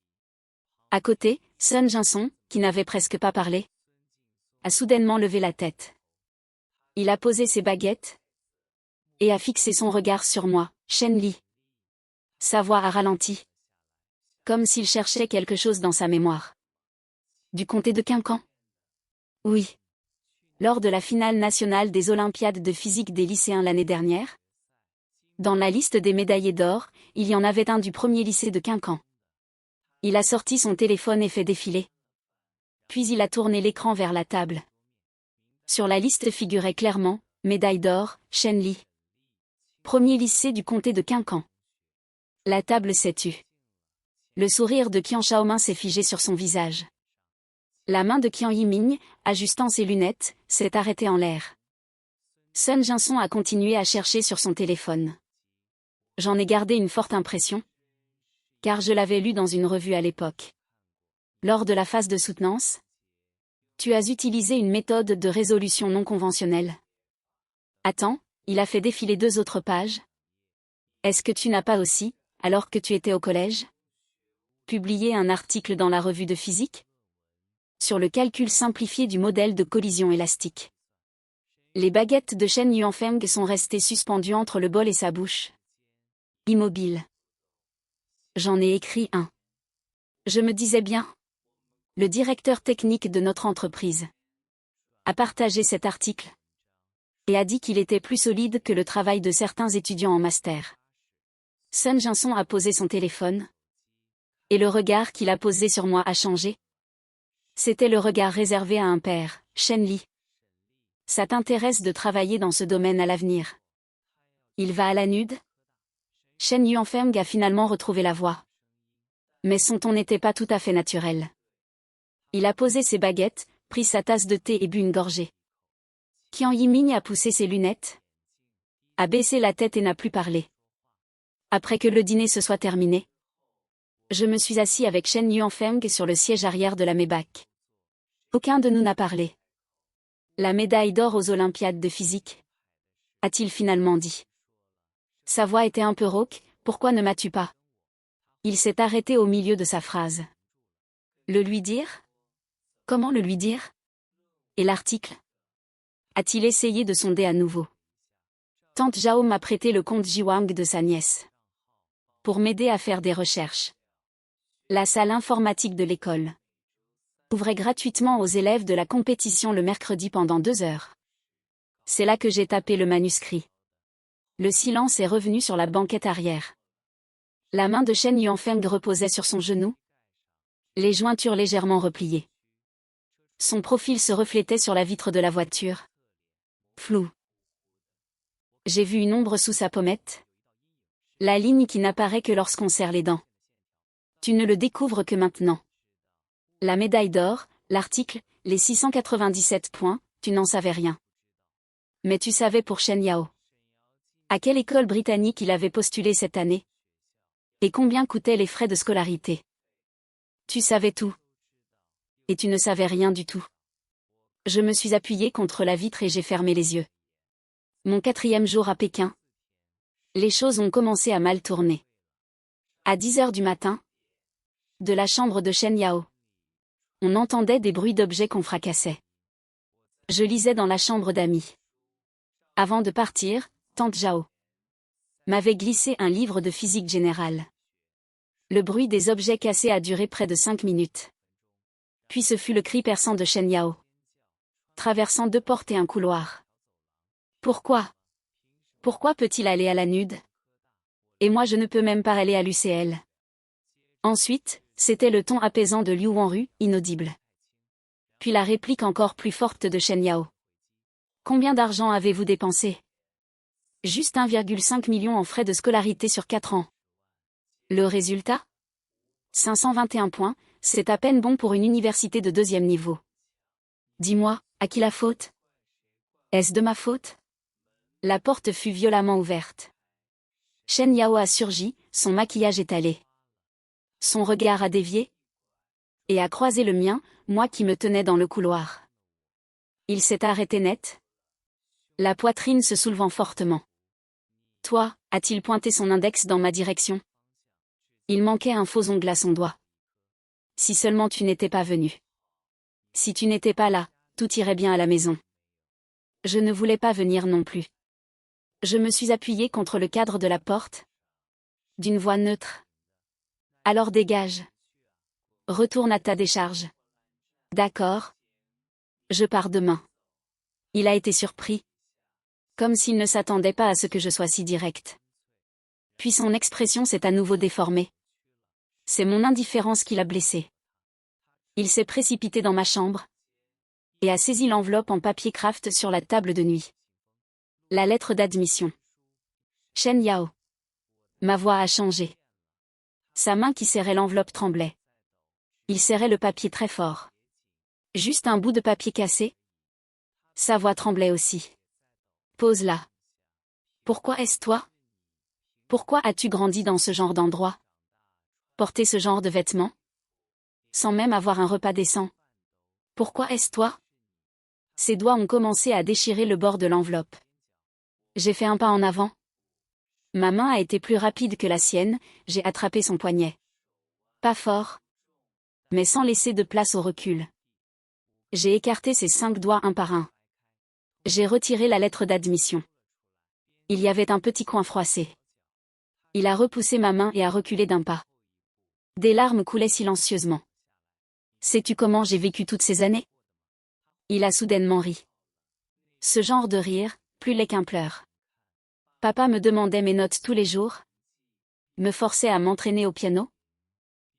À côté, Sun Jinson, qui n'avait presque pas parlé, a soudainement levé la tête. Il a posé ses baguettes et a fixé son regard sur moi, Shen Li. Sa voix a ralenti, comme s'il cherchait quelque chose dans sa mémoire. Du comté de Quincan? Oui. Lors de la finale nationale des Olympiades de physique des lycéens l'année dernière, dans la liste des médaillés d'or, il y en avait un du premier lycée de Quincan. Il a sorti son téléphone et fait défiler. Puis il a tourné l'écran vers la table. Sur la liste figurait clairement, médaille d'or, Shen Li. Premier lycée du comté de Quincan. La table s'est tue. Le sourire de Qian Shaomin s'est figé sur son visage. La main de Qian Yiming, ajustant ses lunettes, s'est arrêtée en l'air. Sun Jinson a continué à chercher sur son téléphone. J'en ai gardé une forte impression, car je l'avais lu dans une revue à l'époque. Lors de la phase de soutenance, tu as utilisé une méthode de résolution non conventionnelle. Attends, il a fait défiler 2 autres pages. Est-ce que tu n'as pas aussi, alors que tu étais au collège, publié un article dans la revue de physique? Sur le calcul simplifié du modèle de collision élastique. Les baguettes de Shen Yuanfeng sont restées suspendues entre le bol et sa bouche. Immobile. J'en ai écrit un. Je me disais bien. Le directeur technique de notre entreprise a partagé cet article et a dit qu'il était plus solide que le travail de certains étudiants en master. Sun Jinson a posé son téléphone Et le regard qu'il a posé sur moi a changé. C'était le regard réservé à un père, Shen Li. Ça t'intéresse de travailler dans ce domaine à l'avenir? Il va à la nude? Shen Yuanfeng a finalement retrouvé la voix. Mais son ton n'était pas tout à fait naturel. Il a posé ses baguettes, pris sa tasse de thé et bu une gorgée. Qian Yiming a poussé ses lunettes, a baissé la tête et n'a plus parlé. Après que le dîner se soit terminé, je me suis assis avec Shen Yuanfeng sur le siège arrière de la Maybach. Aucun de nous n'a parlé. La médaille d'or aux Olympiades de physique, a-t-il finalement dit. Sa voix était un peu rauque, pourquoi ne m'as-tu pas? Il s'est arrêté au milieu de sa phrase. Le lui dire? Comment le lui dire? Et l'article? A-t-il essayé de sonder à nouveau? Tante Zhao m'a prêté le compte Jiwang de sa nièce. Pour m'aider à faire des recherches. La salle informatique de l'école ouvrait gratuitement aux élèves de la compétition le mercredi pendant 2 heures. C'est là que j'ai tapé le manuscrit. Le silence est revenu sur la banquette arrière. La main de Shen Yuanfeng reposait sur son genou, les jointures légèrement repliées. Son profil se reflétait sur la vitre de la voiture. Flou. J'ai vu une ombre sous sa pommette. La ligne qui n'apparaît que lorsqu'on serre les dents. Tu ne le découvres que maintenant. La médaille d'or, l'article, les 697 points, tu n'en savais rien. Mais tu savais pour Shen Yao. À quelle école britannique il avait postulé cette année? Et combien coûtaient les frais de scolarité? Tu savais tout. Et tu ne savais rien du tout. Je me suis appuyé contre la vitre et j'ai fermé les yeux. Mon 4e jour à Pékin. Les choses ont commencé à mal tourner. À 10 heures du matin, de la chambre de Shen Yao, on entendait des bruits d'objets qu'on fracassait. Je lisais dans la chambre d'amis. Avant de partir, tante Zhao m'avait glissé un livre de physique générale. Le bruit des objets cassés a duré près de 5 minutes. Puis ce fut le cri perçant de Shen Yao, traversant 2 portes et un couloir. Pourquoi? Pourquoi peut-il aller à la nude? Et moi je ne peux même pas aller à l'UCL. Ensuite, c'était le ton apaisant de Liu Wanru, inaudible. Puis la réplique encore plus forte de Shen Yao. Combien d'argent avez-vous dépensé? Juste 1,5 million en frais de scolarité sur 4 ans. Le résultat? 521 points, c'est à peine bon pour une université de 2e niveau. Dis-moi, à qui la faute? Est-ce de ma faute? La porte fut violemment ouverte. Shen Yao a surgi, son maquillage étalé. Son regard a dévié et a croisé le mien, moi qui me tenais dans le couloir. Il s'est arrêté net, la poitrine se soulevant fortement. Toi, a-t-il pointé son index dans ma direction? Il manquait un faux ongle à son doigt. Si seulement tu n'étais pas venu. Si tu n'étais pas là, tout irait bien à la maison. Je ne voulais pas venir non plus. Je me suis appuyé contre le cadre de la porte. D'une voix neutre. Alors dégage. Retourne à ta décharge. D'accord. Je pars demain. Il a été surpris. Comme s'il ne s'attendait pas à ce que je sois si direct. Puis son expression s'est à nouveau déformée. C'est mon indifférence qui l'a blessé. Il s'est précipité dans ma chambre et a saisi l'enveloppe en papier craft sur la table de nuit. La lettre d'admission. Shen Yao. Ma voix a changé. Sa main qui serrait l'enveloppe tremblait. Il serrait le papier très fort. Juste un bout de papier cassé? Sa voix tremblait aussi. Pose-la. Pourquoi est-ce toi? Pourquoi as-tu grandi dans ce genre d'endroit? Porter ce genre de vêtements? Sans même avoir un repas décent? Pourquoi est-ce toi? Ses doigts ont commencé à déchirer le bord de l'enveloppe. J'ai fait un pas en avant. Ma main a été plus rapide que la sienne, j'ai attrapé son poignet. Pas fort, mais sans laisser de place au recul. J'ai écarté ses 5 doigts un par un. J'ai retiré la lettre d'admission. Il y avait un petit coin froissé. Il a repoussé ma main et a reculé d'un pas. Des larmes coulaient silencieusement. Sais-tu comment j'ai vécu toutes ces années? Il a soudainement ri. Ce genre de rire, plus laid qu'un pleur. Papa me demandait mes notes tous les jours, me forçait à m'entraîner au piano,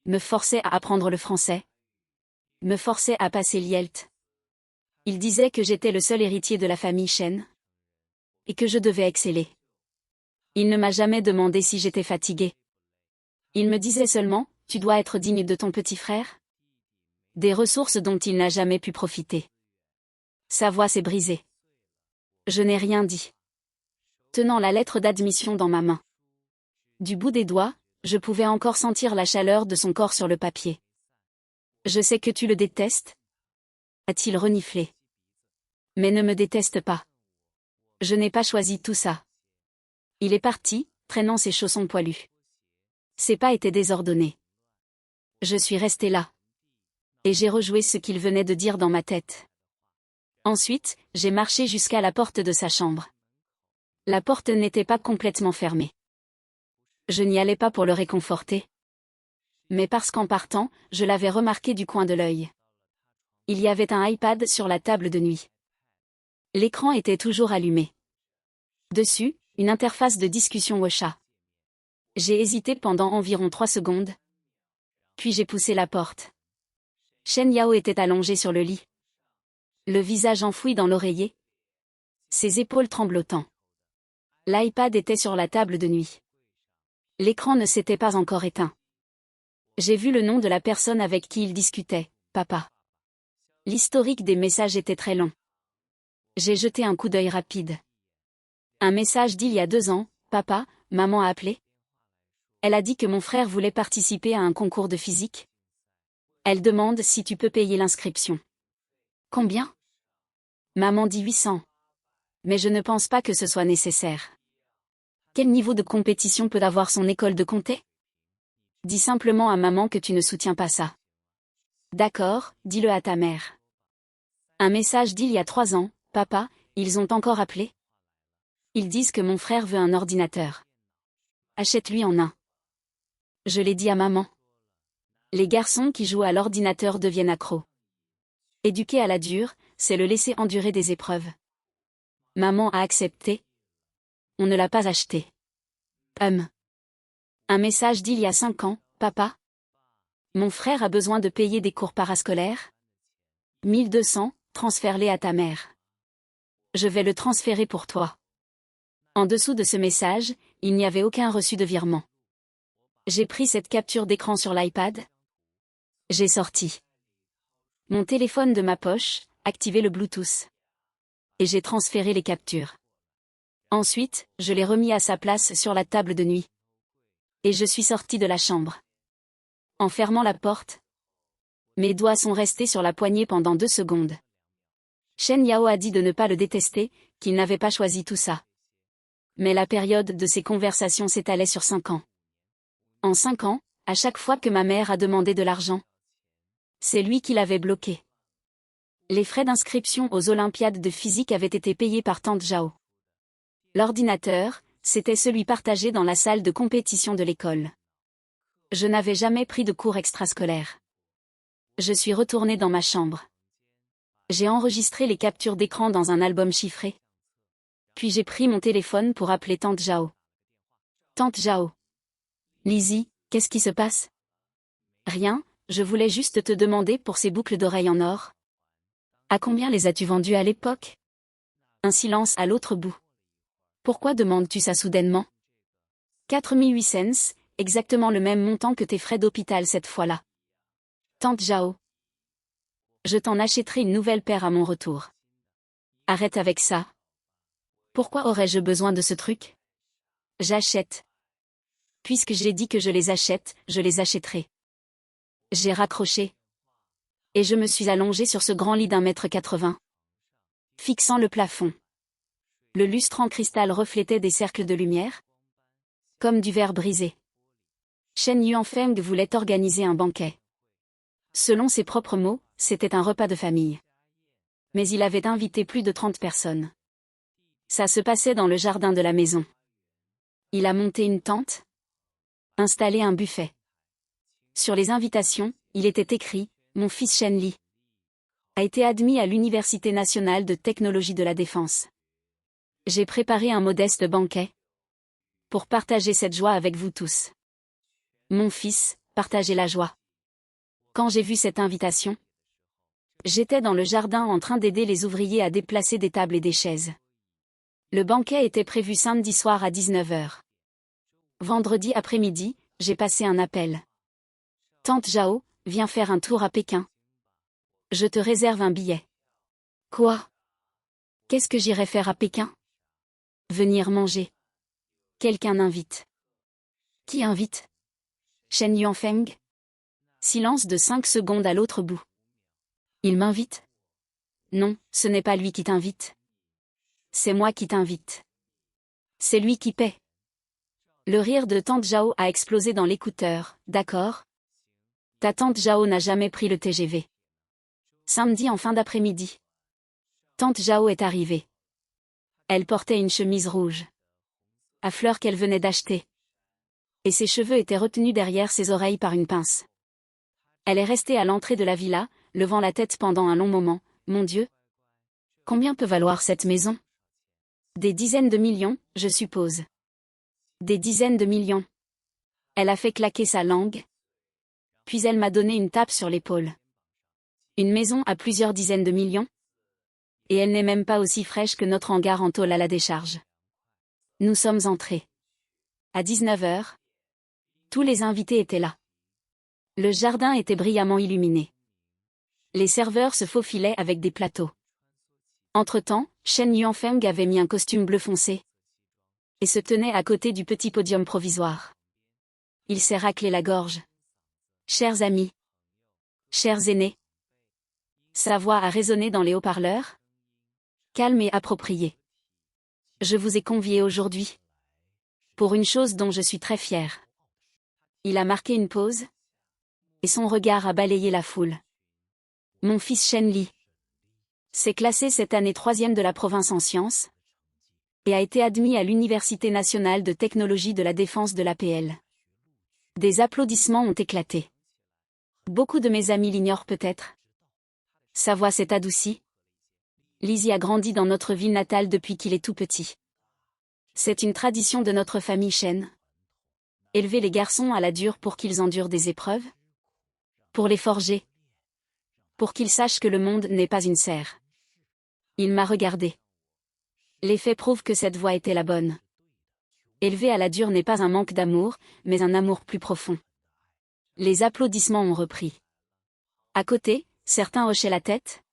Me forçait à apprendre le français. Me forçait à passer l'IELTS. Il disait que j'étais le seul héritier de la famille Chen. Et que je devais exceller. Il ne m'a jamais demandé si j'étais fatiguée. Il me disait seulement, tu dois être digne de ton petit frère. Des ressources dont il n'a jamais pu profiter. Sa voix s'est brisée. Je n'ai rien dit. Tenant la lettre d'admission dans ma main. Du bout des doigts, je pouvais encore sentir la chaleur de son corps sur le papier. Je sais que tu le détestes, a-t-il reniflé. Mais ne me déteste pas. Je n'ai pas choisi tout ça. Il est parti, traînant ses chaussons poilus. Ses pas étaient désordonnés. Je suis restée là. Et j'ai rejoué ce qu'il venait de dire dans ma tête. Ensuite, j'ai marché jusqu'à la porte de sa chambre. La porte n'était pas complètement fermée. Je n'y allais pas pour le réconforter. Mais parce qu'en partant, je l'avais remarqué du coin de l'œil. Il y avait un iPad sur la table de nuit. L'écran était toujours allumé. Dessus, une interface de discussion WhatsApp. J'ai hésité pendant environ 3 secondes. Puis j'ai poussé la porte. Shen Yao était allongé sur le lit. Le visage enfoui dans l'oreiller. Ses épaules tremblotant. L'iPad était sur la table de nuit. L'écran ne s'était pas encore éteint. J'ai vu le nom de la personne avec qui il discutait, papa. L'historique des messages était très long. J'ai jeté un coup d'œil rapide. Un message d'il y a 2 ans, papa, maman a appelé. Elle a dit que mon frère voulait participer à un concours de physique. Elle demande si tu peux payer l'inscription. Combien? Maman dit 800. Mais je ne pense pas que ce soit nécessaire. Quel niveau de compétition peut avoir son école de comté? Dis simplement à maman que tu ne soutiens pas ça. D'accord, dis-le à ta mère. Un message d'il y a 3 ans, papa, ils ont encore appelé? Ils disent que mon frère veut un ordinateur. Achète-lui en un. Je l'ai dit à maman. Les garçons qui jouent à l'ordinateur deviennent accros. Éduquer à la dure, c'est le laisser endurer des épreuves. Maman a accepté. On ne l'a pas acheté. Un message d'il y a 5 ans, papa. Mon frère a besoin de payer des cours parascolaires. 1200, transfère-les à ta mère. Je vais le transférer pour toi. En dessous de ce message, il n'y avait aucun reçu de virement. J'ai pris cette capture d'écran sur l'iPad. J'ai sorti mon téléphone de ma poche, activé le Bluetooth. Et j'ai transféré les captures. Ensuite, je l'ai remis à sa place sur la table de nuit. Et je suis sortie de la chambre. En fermant la porte, mes doigts sont restés sur la poignée pendant 2 secondes. Shen Yao a dit de ne pas le détester, qu'il n'avait pas choisi tout ça. Mais la période de ces conversations s'étalait sur 5 ans. En 5 ans, à chaque fois que ma mère a demandé de l'argent, c'est lui qui l'avait bloqué. Les frais d'inscription aux Olympiades de physique avaient été payés par tante Zhao. L'ordinateur, c'était celui partagé dans la salle de compétition de l'école. Je n'avais jamais pris de cours extrascolaires. Je suis retournée dans ma chambre. J'ai enregistré les captures d'écran dans un album chiffré. Puis j'ai pris mon téléphone pour appeler tante Zhao. Tante Zhao. Lizzie, qu'est-ce qui se passe? Rien, je voulais juste te demander pour ces boucles d'oreilles en or. À combien les as-tu vendues à l'époque? Un silence à l'autre bout. Pourquoi demandes-tu ça soudainement? 4008 cents, exactement le même montant que tes frais d'hôpital cette fois-là. Tante Zhao. Je t'en achèterai une nouvelle paire à mon retour. Arrête avec ça. Pourquoi aurais-je besoin de ce truc? J'achète. Puisque j'ai dit que je les achète, je les achèterai. J'ai raccroché. Et je me suis allongée sur ce grand lit d'1,80 m. Fixant le plafond. Le lustre en cristal reflétait des cercles de lumière. Comme du verre brisé. Shen Yuanfeng voulait organiser un banquet. Selon ses propres mots, c'était un repas de famille. Mais il avait invité plus de 30 personnes. Ça se passait dans le jardin de la maison. Il a monté une tente. Installé un buffet. Sur les invitations, il était écrit « Mon fils Shen Li a été admis à l'Université nationale de technologie de la défense. J'ai préparé un modeste banquet pour partager cette joie avec vous tous. Mon fils, partagez la joie. » Quand j'ai vu cette invitation, j'étais dans le jardin en train d'aider les ouvriers à déplacer des tables et des chaises. Le banquet était prévu samedi soir à 19 heures. Vendredi après-midi, j'ai passé un appel. Tante Zhao, viens faire un tour à Pékin. Je te réserve un billet. Quoi? Qu'est-ce que j'irai faire à Pékin? Venir manger. Quelqu'un invite. Qui invite? Shen Yuanfeng? Silence de 5 secondes à l'autre bout. Il m'invite? Non, ce n'est pas lui qui t'invite. C'est moi qui t'invite. C'est lui qui paie. Le rire de tante Zhao a explosé dans l'écouteur, d'accord? Ta tante Zhao n'a jamais pris le TGV. Samedi en fin d'après-midi. Tante Zhao est arrivée. Elle portait une chemise rouge. À fleurs qu'elle venait d'acheter. Et ses cheveux étaient retenus derrière ses oreilles par une pince. Elle est restée à l'entrée de la villa, levant la tête pendant un long moment. Mon Dieu! Combien peut valoir cette maison? Des dizaines de millions, je suppose. Des dizaines de millions. Elle a fait claquer sa langue. Puis elle m'a donné une tape sur l'épaule. Une maison à plusieurs dizaines de millions? Et elle n'est même pas aussi fraîche que notre hangar en tôle à la décharge. Nous sommes entrés. À 19 heures. Tous les invités étaient là. Le jardin était brillamment illuminé. Les serveurs se faufilaient avec des plateaux. Entre-temps, Shen Yuanfeng avait mis un costume bleu foncé et se tenait à côté du petit podium provisoire. Il s'est raclé la gorge. Chers amis. Chers aînés. Sa voix a résonné dans les haut-parleurs. Calme et approprié. Je vous ai conviés aujourd'hui. Pour une chose dont je suis très fière. Il a marqué une pause. Et son regard a balayé la foule. Mon fils Shen Li s'est classé cette année 3e de la province en sciences et a été admis à l'Université nationale de technologie de la défense de l'APL. Des applaudissements ont éclaté. Beaucoup de mes amis l'ignorent peut-être. Sa voix s'est adoucie. Lizzie a grandi dans notre ville natale depuis qu'il est tout petit. C'est une tradition de notre famille Shen. Élever les garçons à la dure pour qu'ils endurent des épreuves. Pour les forger. Pour qu'ils sachent que le monde n'est pas une serre. Il m'a regardé. Les faits prouvent que cette voie était la bonne. Élever à la dure n'est pas un manque d'amour, mais un amour plus profond. Les applaudissements ont repris. À côté, certains hochaient la tête.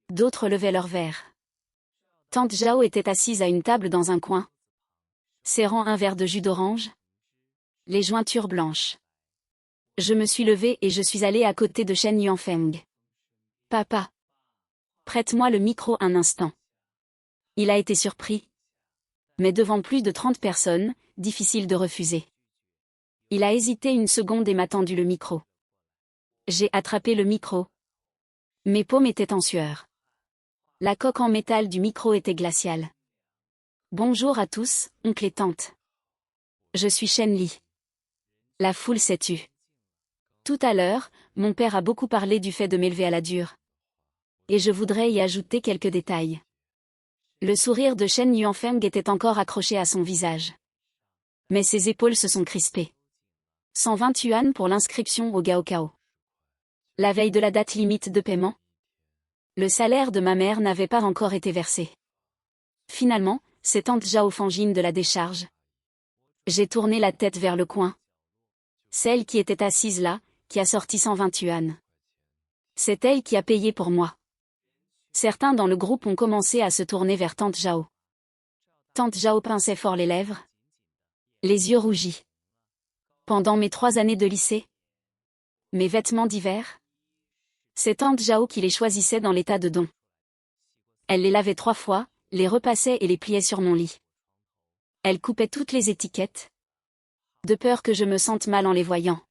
D'autres levaient leurs verres. Tante Zhao était assise à une table dans un coin, serrant un verre de jus d'orange. Les jointures blanches. Je me suis levée et je suis allée à côté de Shen Yuanfeng. Papa. Prête-moi le micro un instant. Il a été surpris. Mais devant plus de 30 personnes, difficile de refuser. Il a hésité une seconde et m'a tendu le micro. J'ai attrapé le micro. Mes paumes étaient en sueur. La coque en métal du micro était glaciale. Bonjour à tous, oncle et tante. Je suis Shen Li. La foule s'est tue. Tout à l'heure, mon père a beaucoup parlé du fait de m'élever à la dure. Et je voudrais y ajouter quelques détails. Le sourire de Shen Yuanfeng était encore accroché à son visage. Mais ses épaules se sont crispées. 120 yuan pour l'inscription au Gaokao. La veille de la date limite de paiement. Le salaire de ma mère n'avait pas encore été versé. Finalement, c'est tante Zhao Fangine de la décharge. J'ai tourné la tête vers le coin. Celle qui était assise là, qui a sorti 120 yuan. C'est elle qui a payé pour moi. Certains dans le groupe ont commencé à se tourner vers tante Zhao. Tante Zhao pinçait fort les lèvres. Les yeux rougis. Pendant mes 3 années de lycée. Mes vêtements d'hiver. C'est tante Zhao qui les choisissait dans l'état de don. Elle les lavait 3 fois, les repassait et les pliait sur mon lit. Elle coupait toutes les étiquettes. De peur que je me sente mal en les voyant.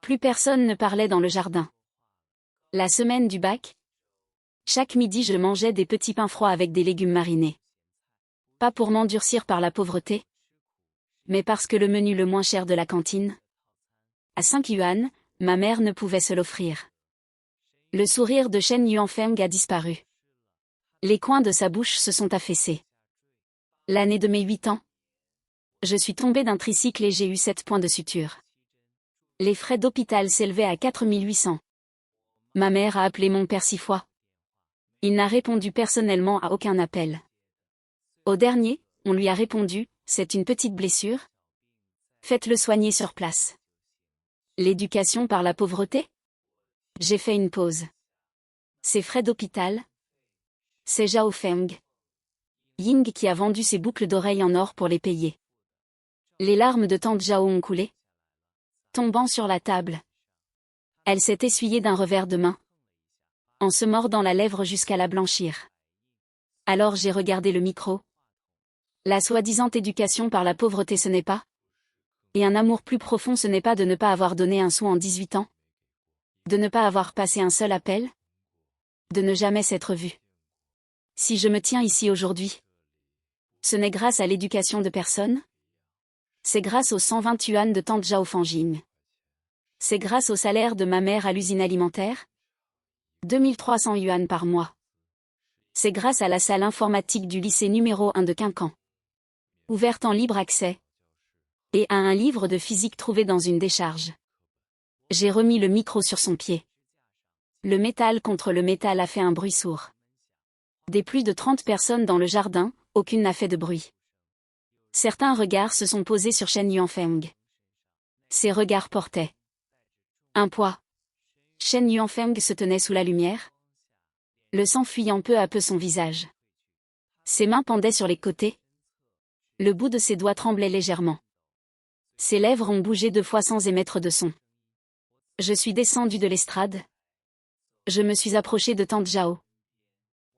Plus personne ne parlait dans le jardin. La semaine du bac. Chaque midi je mangeais des petits pains froids avec des légumes marinés. Pas pour m'endurcir par la pauvreté. Mais parce que le menu le moins cher de la cantine. À 5 yuan, ma mère ne pouvait se l'offrir. Le sourire de Shen Yuanfeng a disparu. Les coins de sa bouche se sont affaissés. L'année de mes 8 ans. Je suis tombée d'un tricycle et j'ai eu 7 points de suture. Les frais d'hôpital s'élevaient à 4800. Ma mère a appelé mon père 6 fois. Il n'a répondu personnellement à aucun appel. Au dernier, on lui a répondu, c'est une petite blessure. Faites-le soigner sur place. L'éducation par la pauvreté? J'ai fait une pause. Ces frais d'hôpital? C'est Zhao Feng Ying qui a vendu ses boucles d'oreilles en or pour les payer. Les larmes de tante Zhao ont coulé, tombant sur la table. Elle s'est essuyée d'un revers de main, en se mordant la lèvre jusqu'à la blanchir. Alors j'ai regardé le micro. La soi-disant éducation par la pauvreté ce n'est pas. Et un amour plus profond ce n'est pas de ne pas avoir donné un sou en 18 ans. De ne pas avoir passé un seul appel. De ne jamais s'être vu. Si je me tiens ici aujourd'hui, ce n'est grâce à l'éducation de personne. C'est grâce aux 120 yuan de tante Zhao Fangjing. C'est grâce au salaire de ma mère à l'usine alimentaire. 2300 yuan par mois. C'est grâce à la salle informatique du lycée numéro 1 de Quincan. Ouverte en libre accès. Et à un livre de physique trouvé dans une décharge. J'ai remis le micro sur son pied. Le métal contre le métal a fait un bruit sourd. Des plus de 30 personnes dans le jardin, aucune n'a fait de bruit. Certains regards se sont posés sur Shen Yuanfeng. Ces regards portaient un poids. Shen Yuanfeng se tenait sous la lumière, le sang fuyant peu à peu son visage. Ses mains pendaient sur les côtés. Le bout de ses doigts tremblait légèrement. Ses lèvres ont bougé 2 fois sans émettre de son. Je suis descendu de l'estrade. Je me suis approché de tante Zhao.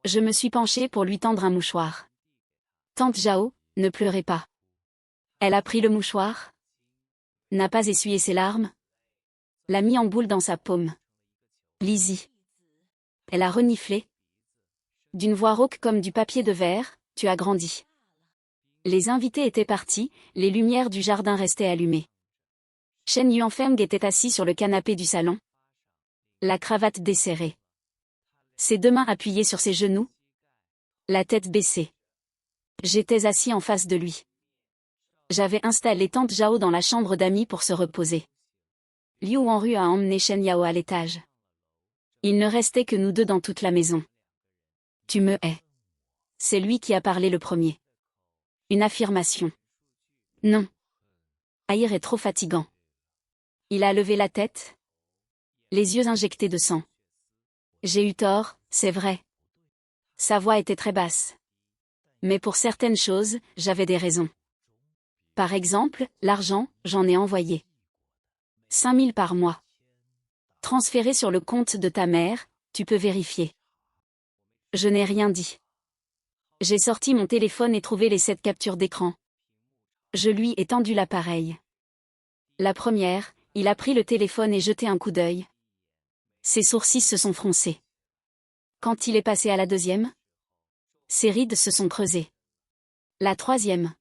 Je me suis penché pour lui tendre un mouchoir. Tante Zhao, ne pleurez pas. Elle a pris le mouchoir. N'a pas essuyé ses larmes. L'a mis en boule dans sa paume. Lisy. Elle a reniflé. D'une voix rauque comme du papier de verre, tu as grandi. Les invités étaient partis, les lumières du jardin restaient allumées. Shen Yuanfeng était assis sur le canapé du salon. La cravate desserrée. Ses 2 mains appuyées sur ses genoux. La tête baissée. J'étais assis en face de lui. J'avais installé tante Zhao dans la chambre d'amis pour se reposer. Liu Wanru a emmené Shen Yao à l'étage. Il ne restait que nous deux dans toute la maison. Tu me hais. C'est lui qui a parlé le premier. Une affirmation. Non. Haïr est trop fatigant. Il a levé la tête. Les yeux injectés de sang. J'ai eu tort, c'est vrai. Sa voix était très basse. Mais pour certaines choses, j'avais des raisons. Par exemple, l'argent, j'en ai envoyé. 5000 par mois. Transféré sur le compte de ta mère, tu peux vérifier. Je n'ai rien dit. J'ai sorti mon téléphone et trouvé les 7 captures d'écran. Je lui ai tendu l'appareil. La première, il a pris le téléphone et jeté un coup d'œil. Ses sourcils se sont froncés. Quand il est passé à la deuxième, ses rides se sont creusées. La troisième.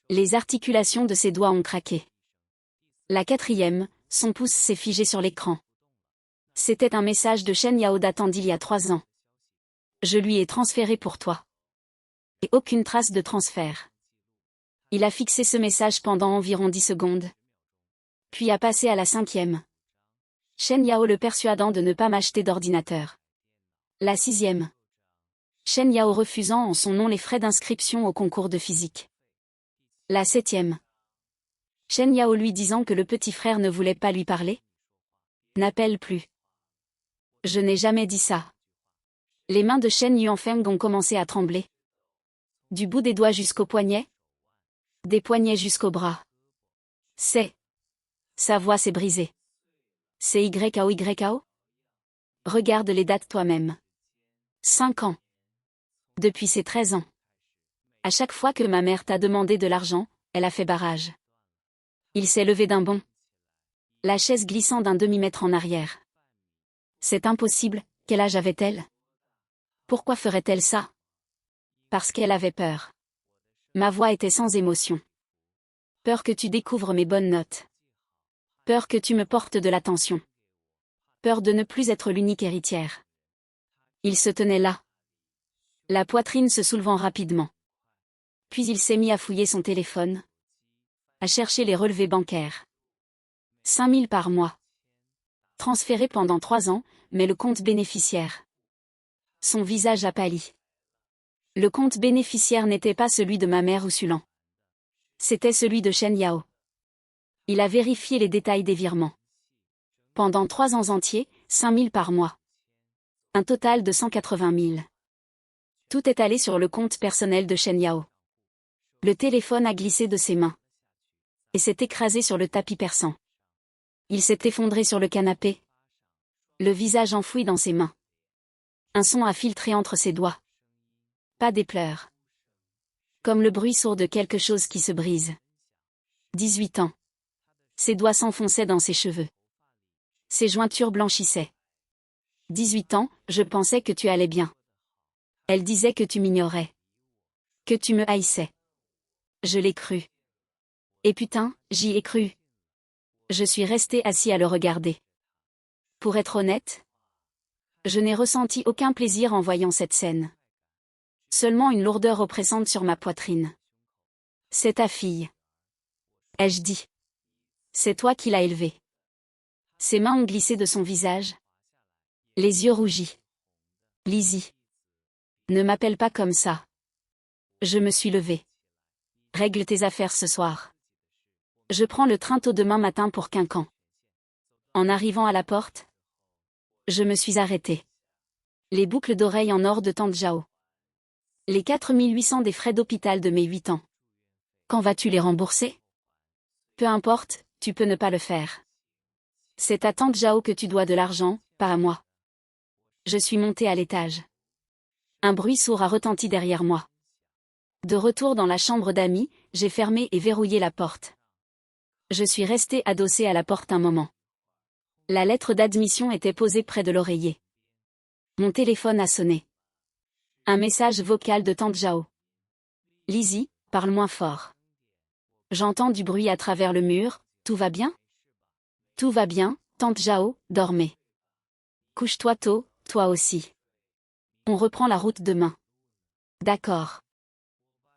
Les articulations de ses doigts ont craqué. La quatrième, son pouce s'est figé sur l'écran. C'était un message de Shen Yao datant d'il y a 3 ans. Je lui ai transféré pour toi. Et aucune trace de transfert. Il a fixé ce message pendant environ 10 secondes. Puis a passé à la 5e. Shen Yao le persuadant de ne pas m'acheter d'ordinateur. La 6e. Shen Yao refusant en son nom les frais d'inscription au concours de physique. La 7e. Shen Yao lui disant que le petit frère ne voulait pas lui parler. N'appelle plus. Je n'ai jamais dit ça. Les mains de Shen Yuanfeng ont commencé à trembler. Du bout des doigts jusqu'au poignet. Des poignets jusqu'au bras. Sa voix s'est brisée. C'est YAO. Regarde les dates toi-même. 5 ans. Depuis ses 13 ans. À chaque fois que ma mère t'a demandé de l'argent, elle a fait barrage. Il s'est levé d'un bond. La chaise glissant d'un demi-mètre en arrière. C'est impossible, quel âge avait-elle? Pourquoi ferait-elle ça? Parce qu'elle avait peur. Ma voix était sans émotion. Peur que tu découvres mes bonnes notes. Peur que tu me portes de l'attention. Peur de ne plus être l'unique héritière. Il se tenait là. La poitrine se soulevant rapidement. Puis il s'est mis à fouiller son téléphone. À chercher les relevés bancaires. 5 000 par mois. Transféré pendant 3 ans, mais le compte bénéficiaire. Son visage a pâli. Le compte bénéficiaire n'était pas celui de ma mère ou Sulan. C'était celui de Shen Yao. Il a vérifié les détails des virements. Pendant 3 ans entiers, 5 000 par mois. Un total de 180 000. Tout est allé sur le compte personnel de Shen Yao. Le téléphone a glissé de ses mains. Et s'est écrasé sur le tapis persan. Il s'est effondré sur le canapé. Le visage enfoui dans ses mains. Un son a filtré entre ses doigts. Pas des pleurs. Comme le bruit sourd de quelque chose qui se brise. 18 ans. Ses doigts s'enfonçaient dans ses cheveux. Ses jointures blanchissaient. 18 ans, je pensais que tu allais bien. Elle disait que tu m'ignorais. Que tu me haïssais. Je l'ai cru. Et putain, j'y ai cru. Je suis resté assis à le regarder. Pour être honnête, je n'ai ressenti aucun plaisir en voyant cette scène. Seulement une lourdeur oppressante sur ma poitrine. C'est ta fille. Ai-je dit. C'est toi qui l'as élevée. Ses mains ont glissé de son visage. Les yeux rougis. Lizzie. Ne m'appelle pas comme ça. Je me suis levée. Règle tes affaires ce soir. Je prends le train tôt demain matin pour Quincan. En arrivant à la porte, je me suis arrêtée. Les boucles d'oreilles en or de Tante Zhao. Les 4 800 des frais d'hôpital de mes 8 ans. Quand vas-tu les rembourser? Peu importe, tu peux ne pas le faire. C'est à Tante Zhao que tu dois de l'argent, pas à moi. Je suis montée à l'étage. Un bruit sourd a retenti derrière moi. De retour dans la chambre d'amis, j'ai fermé et verrouillé la porte. Je suis restée adossée à la porte un moment. La lettre d'admission était posée près de l'oreiller. Mon téléphone a sonné. Un message vocal de Tante Zhao. Lizzie, parle moins fort. J'entends du bruit à travers le mur, tout va bien? Tout va bien, Tante Zhao, dormez. Couche-toi tôt, toi aussi. On reprend la route demain. D'accord.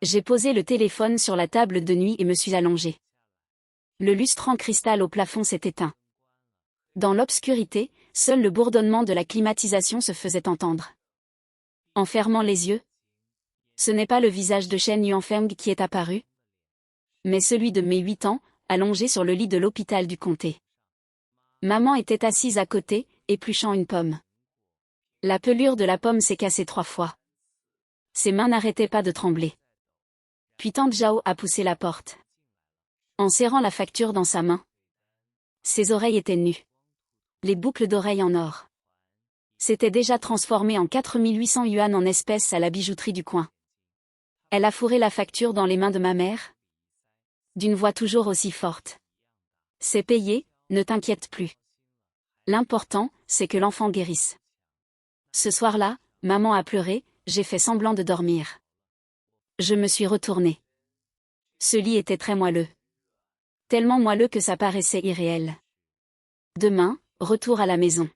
J'ai posé le téléphone sur la table de nuit et me suis allongée. Le lustre en cristal au plafond s'est éteint. Dans l'obscurité, seul le bourdonnement de la climatisation se faisait entendre. En fermant les yeux, ce n'est pas le visage de Shen Yuanfeng qui est apparu, mais celui de mes 8 ans, allongé sur le lit de l'hôpital du comté. Maman était assise à côté, épluchant une pomme. La pelure de la pomme s'est cassée 3 fois. Ses mains n'arrêtaient pas de trembler. Puis Tante Zhao a poussé la porte. En serrant la facture dans sa main. Ses oreilles étaient nues. Les boucles d'oreilles en or. S'étaient déjà transformées en 4 800 yuan en espèces à la bijouterie du coin. Elle a fourré la facture dans les mains de ma mère. D'une voix toujours aussi forte. C'est payé, ne t'inquiète plus. L'important, c'est que l'enfant guérisse. Ce soir-là, maman a pleuré, j'ai fait semblant de dormir. Je me suis retournée. Ce lit était très moelleux. Tellement moelleux que ça paraissait irréel. Demain, retour à la maison.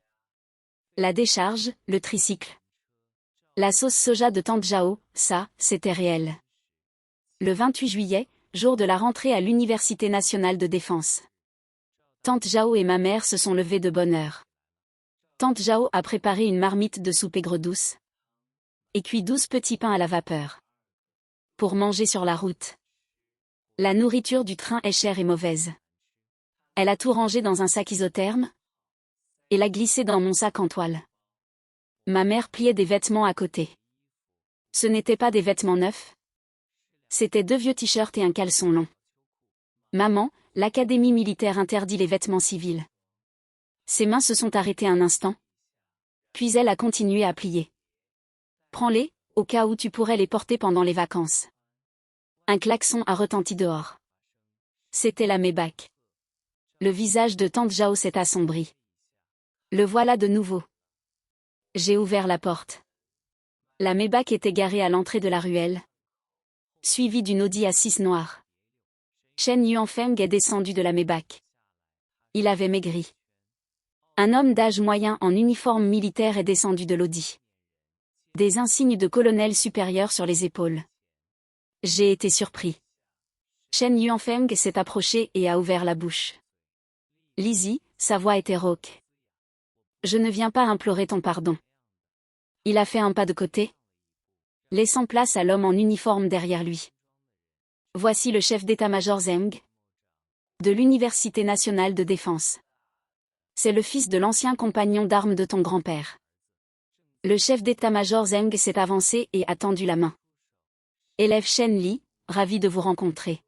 La décharge, le tricycle. La sauce soja de Tante Zhao, ça, c'était réel. Le 28 juillet, jour de la rentrée à l'Université nationale de défense. Tante Zhao et ma mère se sont levées de bonne heure. Tante Zhao a préparé une marmite de soupe aigre douce. Et cuit 12 petits pains à la vapeur. Pour manger sur la route. La nourriture du train est chère et mauvaise. Elle a tout rangé dans un sac isotherme. Et l'a glissé dans mon sac en toile. Ma mère pliait des vêtements à côté. Ce n'étaient pas des vêtements neufs. C'étaient 2 vieux t-shirts et un caleçon long. Maman, l'académie militaire interdit les vêtements civils. Ses mains se sont arrêtées un instant. Puis elle a continué à plier. Prends-les, au cas où tu pourrais les porter pendant les vacances. Un klaxon a retenti dehors. C'était la Maybach. Le visage de Tante Zhao s'est assombri. Le voilà de nouveau. J'ai ouvert la porte. La Maybach était garée à l'entrée de la ruelle. Suivie d'une Audi A6 noire. Shen Yuanfeng est descendu de la Maybach. Il avait maigri. Un homme d'âge moyen en uniforme militaire est descendu de l'Audi. Des insignes de colonel supérieur sur les épaules. J'ai été surpris. Shen Yuanfeng s'est approché et a ouvert la bouche. Lizzie, sa voix était rauque. Je ne viens pas implorer ton pardon. Il a fait un pas de côté, laissant place à l'homme en uniforme derrière lui. Voici le chef d'état-major Zeng, de l'Université nationale de défense. C'est le fils de l'ancien compagnon d'armes de ton grand-père. Le chef d'état-major Zeng s'est avancé et a tendu la main. Élève Shen Li, ravi de vous rencontrer.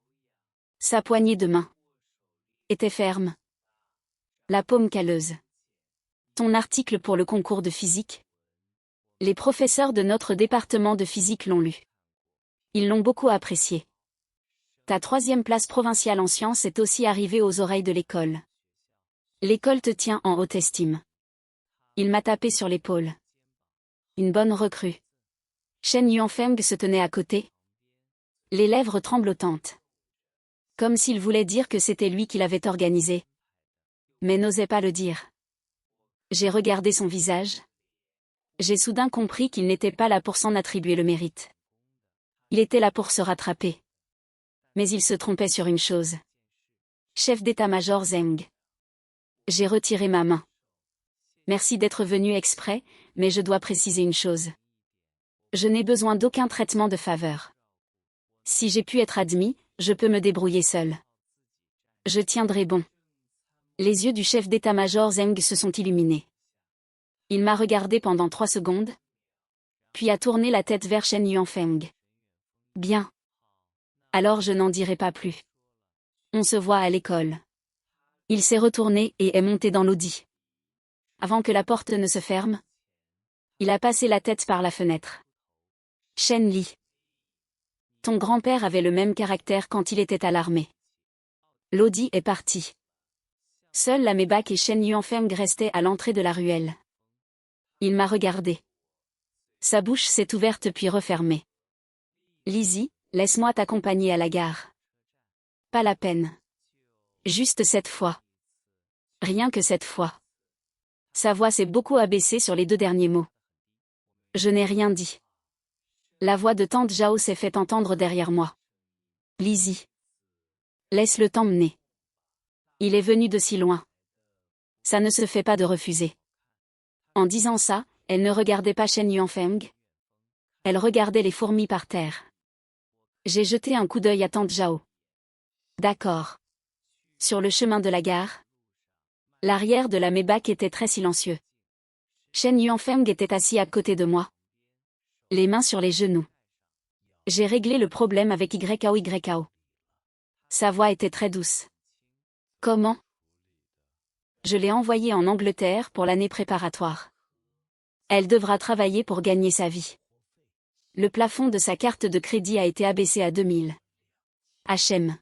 Sa poignée de main était ferme, la paume calleuse. Ton article pour le concours de physique? Les professeurs de notre département de physique l'ont lu. Ils l'ont beaucoup apprécié. Ta 3e place provinciale en sciences est aussi arrivée aux oreilles de l'école. L'école te tient en haute estime. Il m'a tapé sur l'épaule. Une bonne recrue. Shen Yuanfeng se tenait à côté, les lèvres tremblotantes. Comme s'il voulait dire que c'était lui qui l'avait organisé. Mais n'osait pas le dire. J'ai regardé son visage. J'ai soudain compris qu'il n'était pas là pour s'en attribuer le mérite. Il était là pour se rattraper. Mais il se trompait sur une chose. Chef d'état-major Zeng. J'ai retiré ma main. Merci d'être venu exprès, mais je dois préciser une chose. Je n'ai besoin d'aucun traitement de faveur. Si j'ai pu être admis, je peux me débrouiller seul. Je tiendrai bon. Les yeux du chef d'état-major Zeng se sont illuminés. Il m'a regardé pendant 3 secondes, puis a tourné la tête vers Shen Yuanfeng. Bien. Alors je n'en dirai pas plus. On se voit à l'école. Il s'est retourné et est monté dans l'audi. Avant que la porte ne se ferme, il a passé la tête par la fenêtre. Shen Li. Ton grand-père avait le même caractère quand il était à l'armée. L'audi est parti. Seul la Maybach et Shen Yuanfeng restaient à l'entrée de la ruelle. Il m'a regardé. Sa bouche s'est ouverte puis refermée. Lizzie, laisse-moi t'accompagner à la gare. Pas la peine. Juste cette fois. Rien que cette fois. Sa voix s'est beaucoup abaissée sur les 2 derniers mots. Je n'ai rien dit. La voix de tante Zhao s'est fait entendre derrière moi. Lizzie. Laisse-le t'emmener. Il est venu de si loin. Ça ne se fait pas de refuser. En disant ça, elle ne regardait pas Shen Yuanfeng. Elle regardait les fourmis par terre. J'ai jeté un coup d'œil à tante Zhao. D'accord. Sur le chemin de la gare, l'arrière de la Maybach était très silencieux. Shen Yuanfeng était assis à côté de moi, les mains sur les genoux. J'ai réglé le problème avec YAO. Sa voix était très douce. Comment? Je l'ai envoyée en Angleterre pour l'année préparatoire. Elle devra travailler pour gagner sa vie. Le plafond de sa carte de crédit a été abaissé à 2000 HM.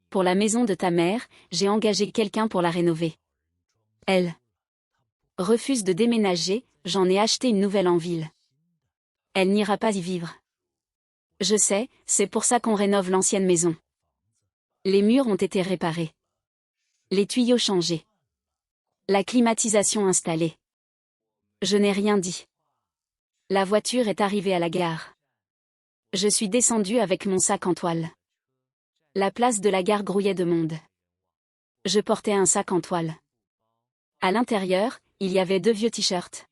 Pour la maison de ta mère, j'ai engagé quelqu'un pour la rénover. Elle refuse de déménager, j'en ai acheté une nouvelle en ville. Elle n'ira pas y vivre. Je sais, c'est pour ça qu'on rénove l'ancienne maison. Les murs ont été réparés. Les tuyaux changés. La climatisation installée. Je n'ai rien dit. La voiture est arrivée à la gare. Je suis descendue avec mon sac en toile. La place de la gare grouillait de monde. Je portais un sac en toile. À l'intérieur, il y avait 2 vieux t-shirts.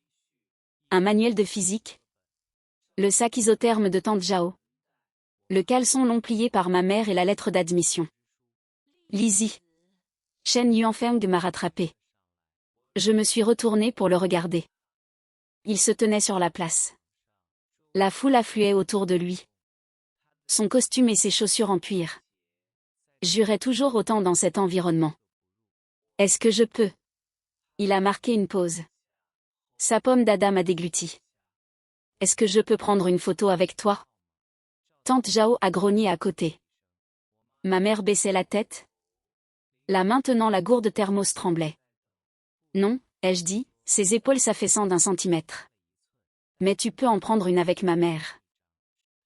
Un manuel de physique. Le sac isotherme de tante Zhao. Le caleçon long plié par ma mère et la lettre d'admission. Lizzie. Shen Yuanfeng m'a rattrapé. Je me suis retournée pour le regarder. Il se tenait sur la place. La foule affluait autour de lui. Son costume et ses chaussures en cuir. Jurait toujours autant dans cet environnement. Est-ce que je peux? Il a marqué une pause. Sa pomme d'Adam a dégluti. Est-ce que je peux prendre une photo avec toi? Tante Zhao a grogné à côté. Ma mère baissait la tête. Là maintenant la gourde thermos tremblait. Non, ai-je dit, ses épaules s'affaissant d'1 centimètre. Mais tu peux en prendre une avec ma mère.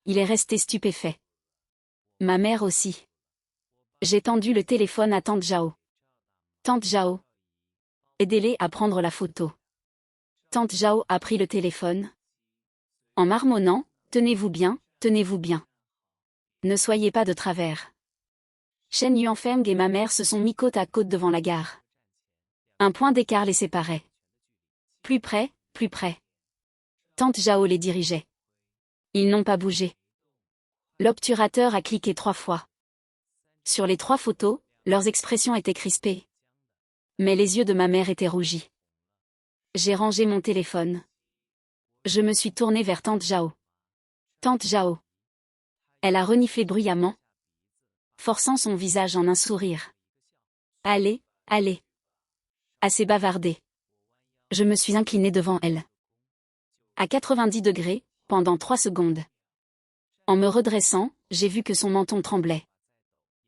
Il est resté stupéfait. Ma mère aussi. J'ai tendu le téléphone à tante Zhao. Tante Zhao. Aidez-les à prendre la photo. Tante Zhao a pris le téléphone. En marmonnant, tenez-vous bien, tenez-vous bien. Ne soyez pas de travers. Shen Yuanfeng et ma mère se sont mis côte à côte devant la gare. Un point d'écart les séparait. Plus près, plus près. Tante Zhao les dirigeait. Ils n'ont pas bougé. L'obturateur a cliqué 3 fois. Sur les 3 photos, leurs expressions étaient crispées. Mais les yeux de ma mère étaient rougis. J'ai rangé mon téléphone. Je me suis tournée vers Tante Zhao. Tante Zhao. Elle a reniflé bruyamment, forçant son visage en un sourire. Allez, allez. Assez bavardé. Je me suis inclinée devant elle. À 90 degrés, pendant 3 secondes. En me redressant, j'ai vu que son menton tremblait.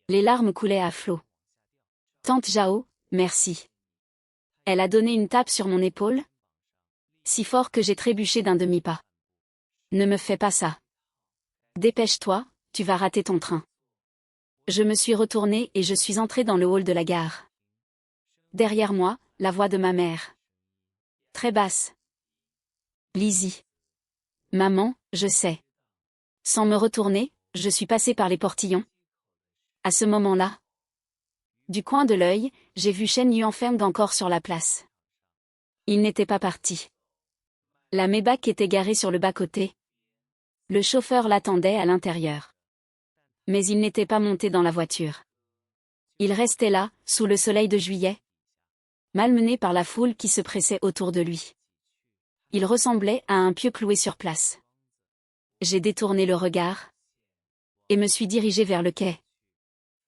Les larmes coulaient à flots. Tante Zhao, merci. Elle a donné une tape sur mon épaule. Si fort que j'ai trébuché d'un demi-pas. Ne me fais pas ça. Dépêche-toi, tu vas rater ton train. Je me suis retournée et je suis entrée dans le hall de la gare. Derrière moi, la voix de ma mère. Très basse. Lizzie. Maman, je sais. Sans me retourner, je suis passée par les portillons. À ce moment-là, du coin de l'œil, j'ai vu Shen Yuanfeng encore sur la place. Il n'était pas parti. La Maybach était garée sur le bas-côté. Le chauffeur l'attendait à l'intérieur. Mais il n'était pas monté dans la voiture. Il restait là, sous le soleil de juillet, malmené par la foule qui se pressait autour de lui. Il ressemblait à un pieu cloué sur place. J'ai détourné le regard et me suis dirigée vers le quai.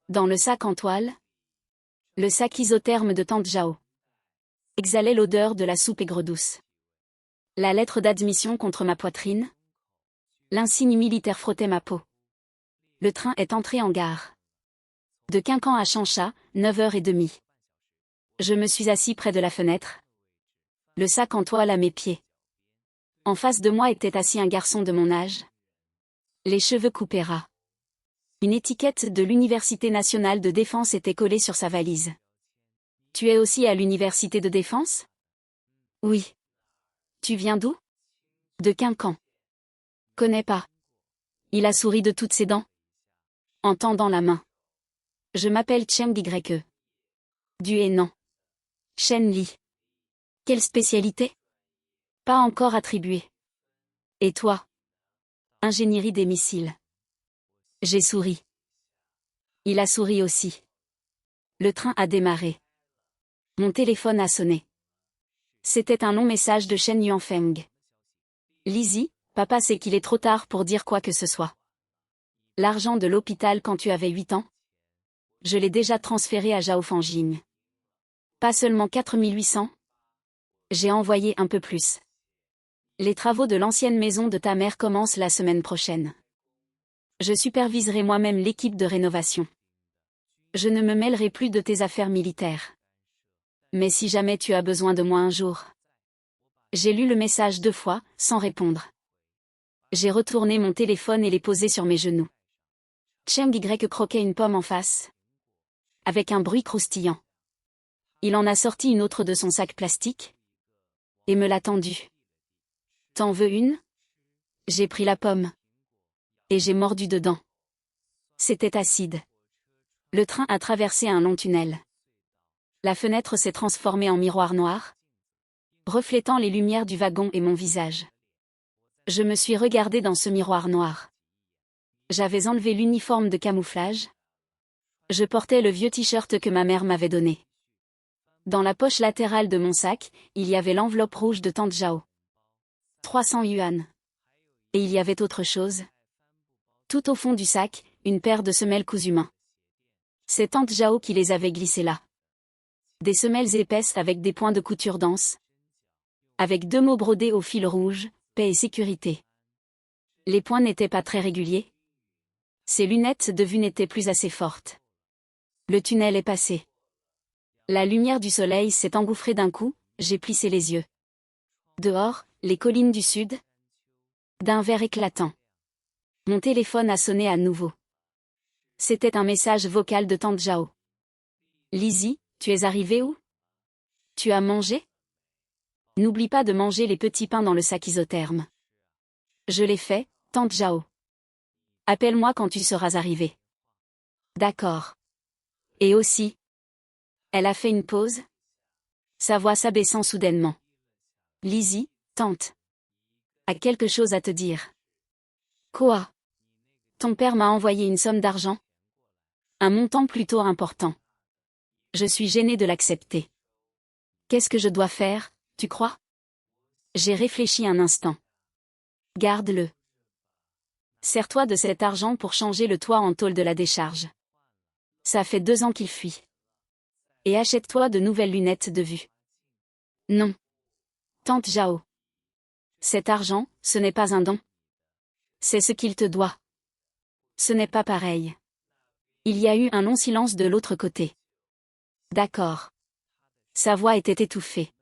Dans le sac en toile, le sac isotherme de Tante Zhao exhalait l'odeur de la soupe aigre-douce. La lettre d'admission contre ma poitrine. L'insigne militaire frottait ma peau. Le train est entré en gare. De Quincan à Changsha, 9h30. Je me suis assis près de la fenêtre. Le sac en toile à mes pieds. En face de moi était assis un garçon de mon âge. Les cheveux coupés ras. Une étiquette de l'Université nationale de défense était collée sur sa valise. Tu es aussi à l'Université de défense? Oui. Tu viens d'où? De Quincan. Connais pas. Il a souri de toutes ses dents, en tendant la main. Je m'appelle Cheng Ye. Du Henan. Shen Li. Quelle spécialité? Pas encore attribuée. Et toi? Ingénierie des missiles. J'ai souri. Il a souri aussi. Le train a démarré. Mon téléphone a sonné. C'était un long message de Shen Yuanfeng. Lizzie, papa sait qu'il est trop tard pour dire quoi que ce soit. L'argent de l'hôpital quand tu avais 8 ans? Je l'ai déjà transféré à Zhao Fangjing. Pas seulement 4800? J'ai envoyé un peu plus. Les travaux de l'ancienne maison de ta mère commencent la semaine prochaine. Je superviserai moi-même l'équipe de rénovation. Je ne me mêlerai plus de tes affaires militaires. Mais si jamais tu as besoin de moi un jour. J'ai lu le message 2 fois, sans répondre. J'ai retourné mon téléphone et l'ai posé sur mes genoux. Cheng Y croquait une pomme en face. Avec un bruit croustillant. Il en a sorti une autre de son sac plastique. Et me l'a tendue. T'en veux une? J'ai pris la pomme. Et j'ai mordu dedans. C'était acide. Le train a traversé un long tunnel. La fenêtre s'est transformée en miroir noir, reflétant les lumières du wagon et mon visage. Je me suis regardée dans ce miroir noir. J'avais enlevé l'uniforme de camouflage. Je portais le vieux t-shirt que ma mère m'avait donné. Dans la poche latérale de mon sac, il y avait l'enveloppe rouge de Tante Zhao. 300 yuan. Et il y avait autre chose. Tout au fond du sac, une paire de semelles cousues main. C'est Tante Zhao qui les avait glissées là. Des semelles épaisses avec des points de couture denses. Avec 2 mots brodés au fil rouge, paix et sécurité. Les points n'étaient pas très réguliers. Ses lunettes de vue n'étaient plus assez fortes. Le tunnel est passé. La lumière du soleil s'est engouffrée d'un coup, j'ai plissé les yeux. Dehors, les collines du sud. D'un vert éclatant. Mon téléphone a sonné à nouveau. C'était un message vocal de Tante Zhao. Lizzie, tu es arrivée où? Tu as mangé? N'oublie pas de manger les petits pains dans le sac isotherme. Je l'ai fait, Tante Zhao. Appelle-moi quand tu seras arrivée. D'accord. Et aussi. Elle a fait une pause. Sa voix s'abaissant soudainement. Lizzie, tante. A quelque chose à te dire. Quoi? Ton père m'a envoyé une somme d'argent? Un montant plutôt important. Je suis gênée de l'accepter. Qu'est-ce que je dois faire, tu crois? J'ai réfléchi un instant. Garde-le. Sers-toi de cet argent pour changer le toit en tôle de la décharge. Ça fait 2 ans qu'il fuit. Et achète-toi de nouvelles lunettes de vue. Non. Tante Jao. Cet argent, ce n'est pas un don. C'est ce qu'il te doit. Ce n'est pas pareil. Il y a eu un long silence de l'autre côté. D'accord. Sa voix était étouffée.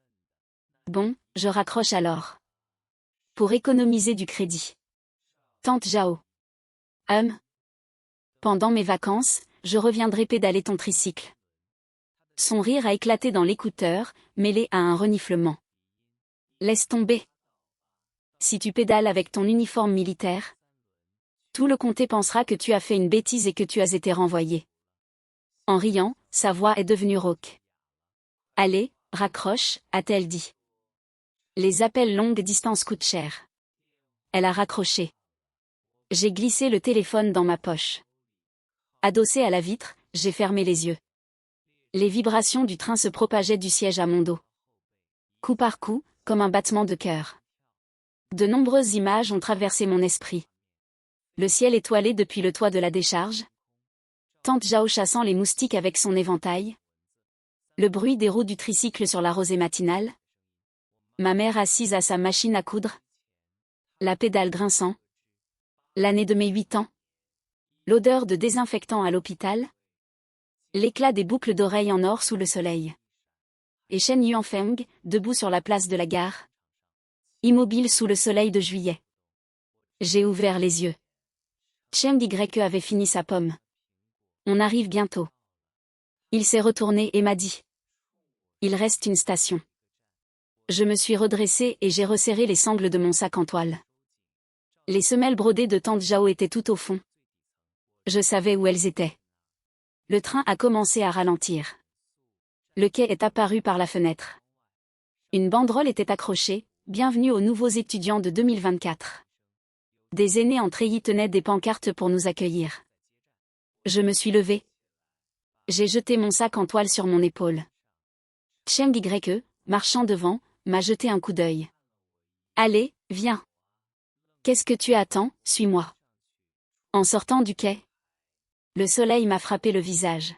Bon, je raccroche alors. Pour économiser du crédit. Tante Jao. Pendant mes vacances, je reviendrai pédaler ton tricycle. Son rire a éclaté dans l'écouteur, mêlé à un reniflement. Laisse tomber. Si tu pédales avec ton uniforme militaire, tout le comté pensera que tu as fait une bêtise et que tu as été renvoyé. En riant, sa voix est devenue rauque. Allez, raccroche, a-t-elle dit. Les appels longue distance coûtent cher. Elle a raccroché. J'ai glissé le téléphone dans ma poche. Adossé à la vitre, j'ai fermé les yeux. Les vibrations du train se propageaient du siège à mon dos. Coup par coup, comme un battement de cœur. De nombreuses images ont traversé mon esprit. Le ciel étoilé depuis le toit de la décharge. Tante Jao chassant les moustiques avec son éventail. Le bruit des roues du tricycle sur la rosée matinale. Ma mère assise à sa machine à coudre. La pédale grinçant. L'année de mes 8 ans. L'odeur de désinfectant à l'hôpital. L'éclat des boucles d'oreilles en or sous le soleil. Et Shen Yuanfeng, debout sur la place de la gare. Immobile sous le soleil de juillet. J'ai ouvert les yeux. Cheng Y avait fini sa pomme. On arrive bientôt. Il s'est retourné et m'a dit. Il reste une station. Je me suis redressée et j'ai resserré les sangles de mon sac en toile. Les semelles brodées de tante Jao étaient tout au fond. Je savais où elles étaient. Le train a commencé à ralentir. Le quai est apparu par la fenêtre. Une banderole était accrochée, bienvenue aux nouveaux étudiants de 2024. Des aînés en treillis tenaient des pancartes pour nous accueillir. Je me suis levée. J'ai jeté mon sac en toile sur mon épaule. Cheng Y, marchant devant, m'a jeté un coup d'œil. Allez, viens. Qu'est-ce que tu attends, suis-moi. En sortant du quai, le soleil m'a frappé le visage.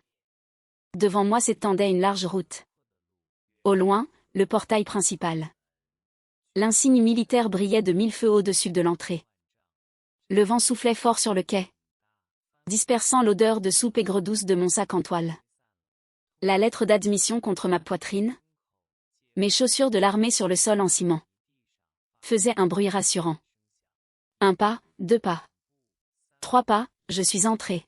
Devant moi s'étendait une large route. Au loin, le portail principal. L'insigne militaire brillait de 1000 feux au-dessus de l'entrée. Le vent soufflait fort sur le quai, dispersant l'odeur de soupe aigre-douce de mon sac en toile. La lettre d'admission contre ma poitrine. Mes chaussures de l'armée sur le sol en ciment. Faisaient un bruit rassurant. 1 pas, 2 pas. 3 pas, je suis entrée.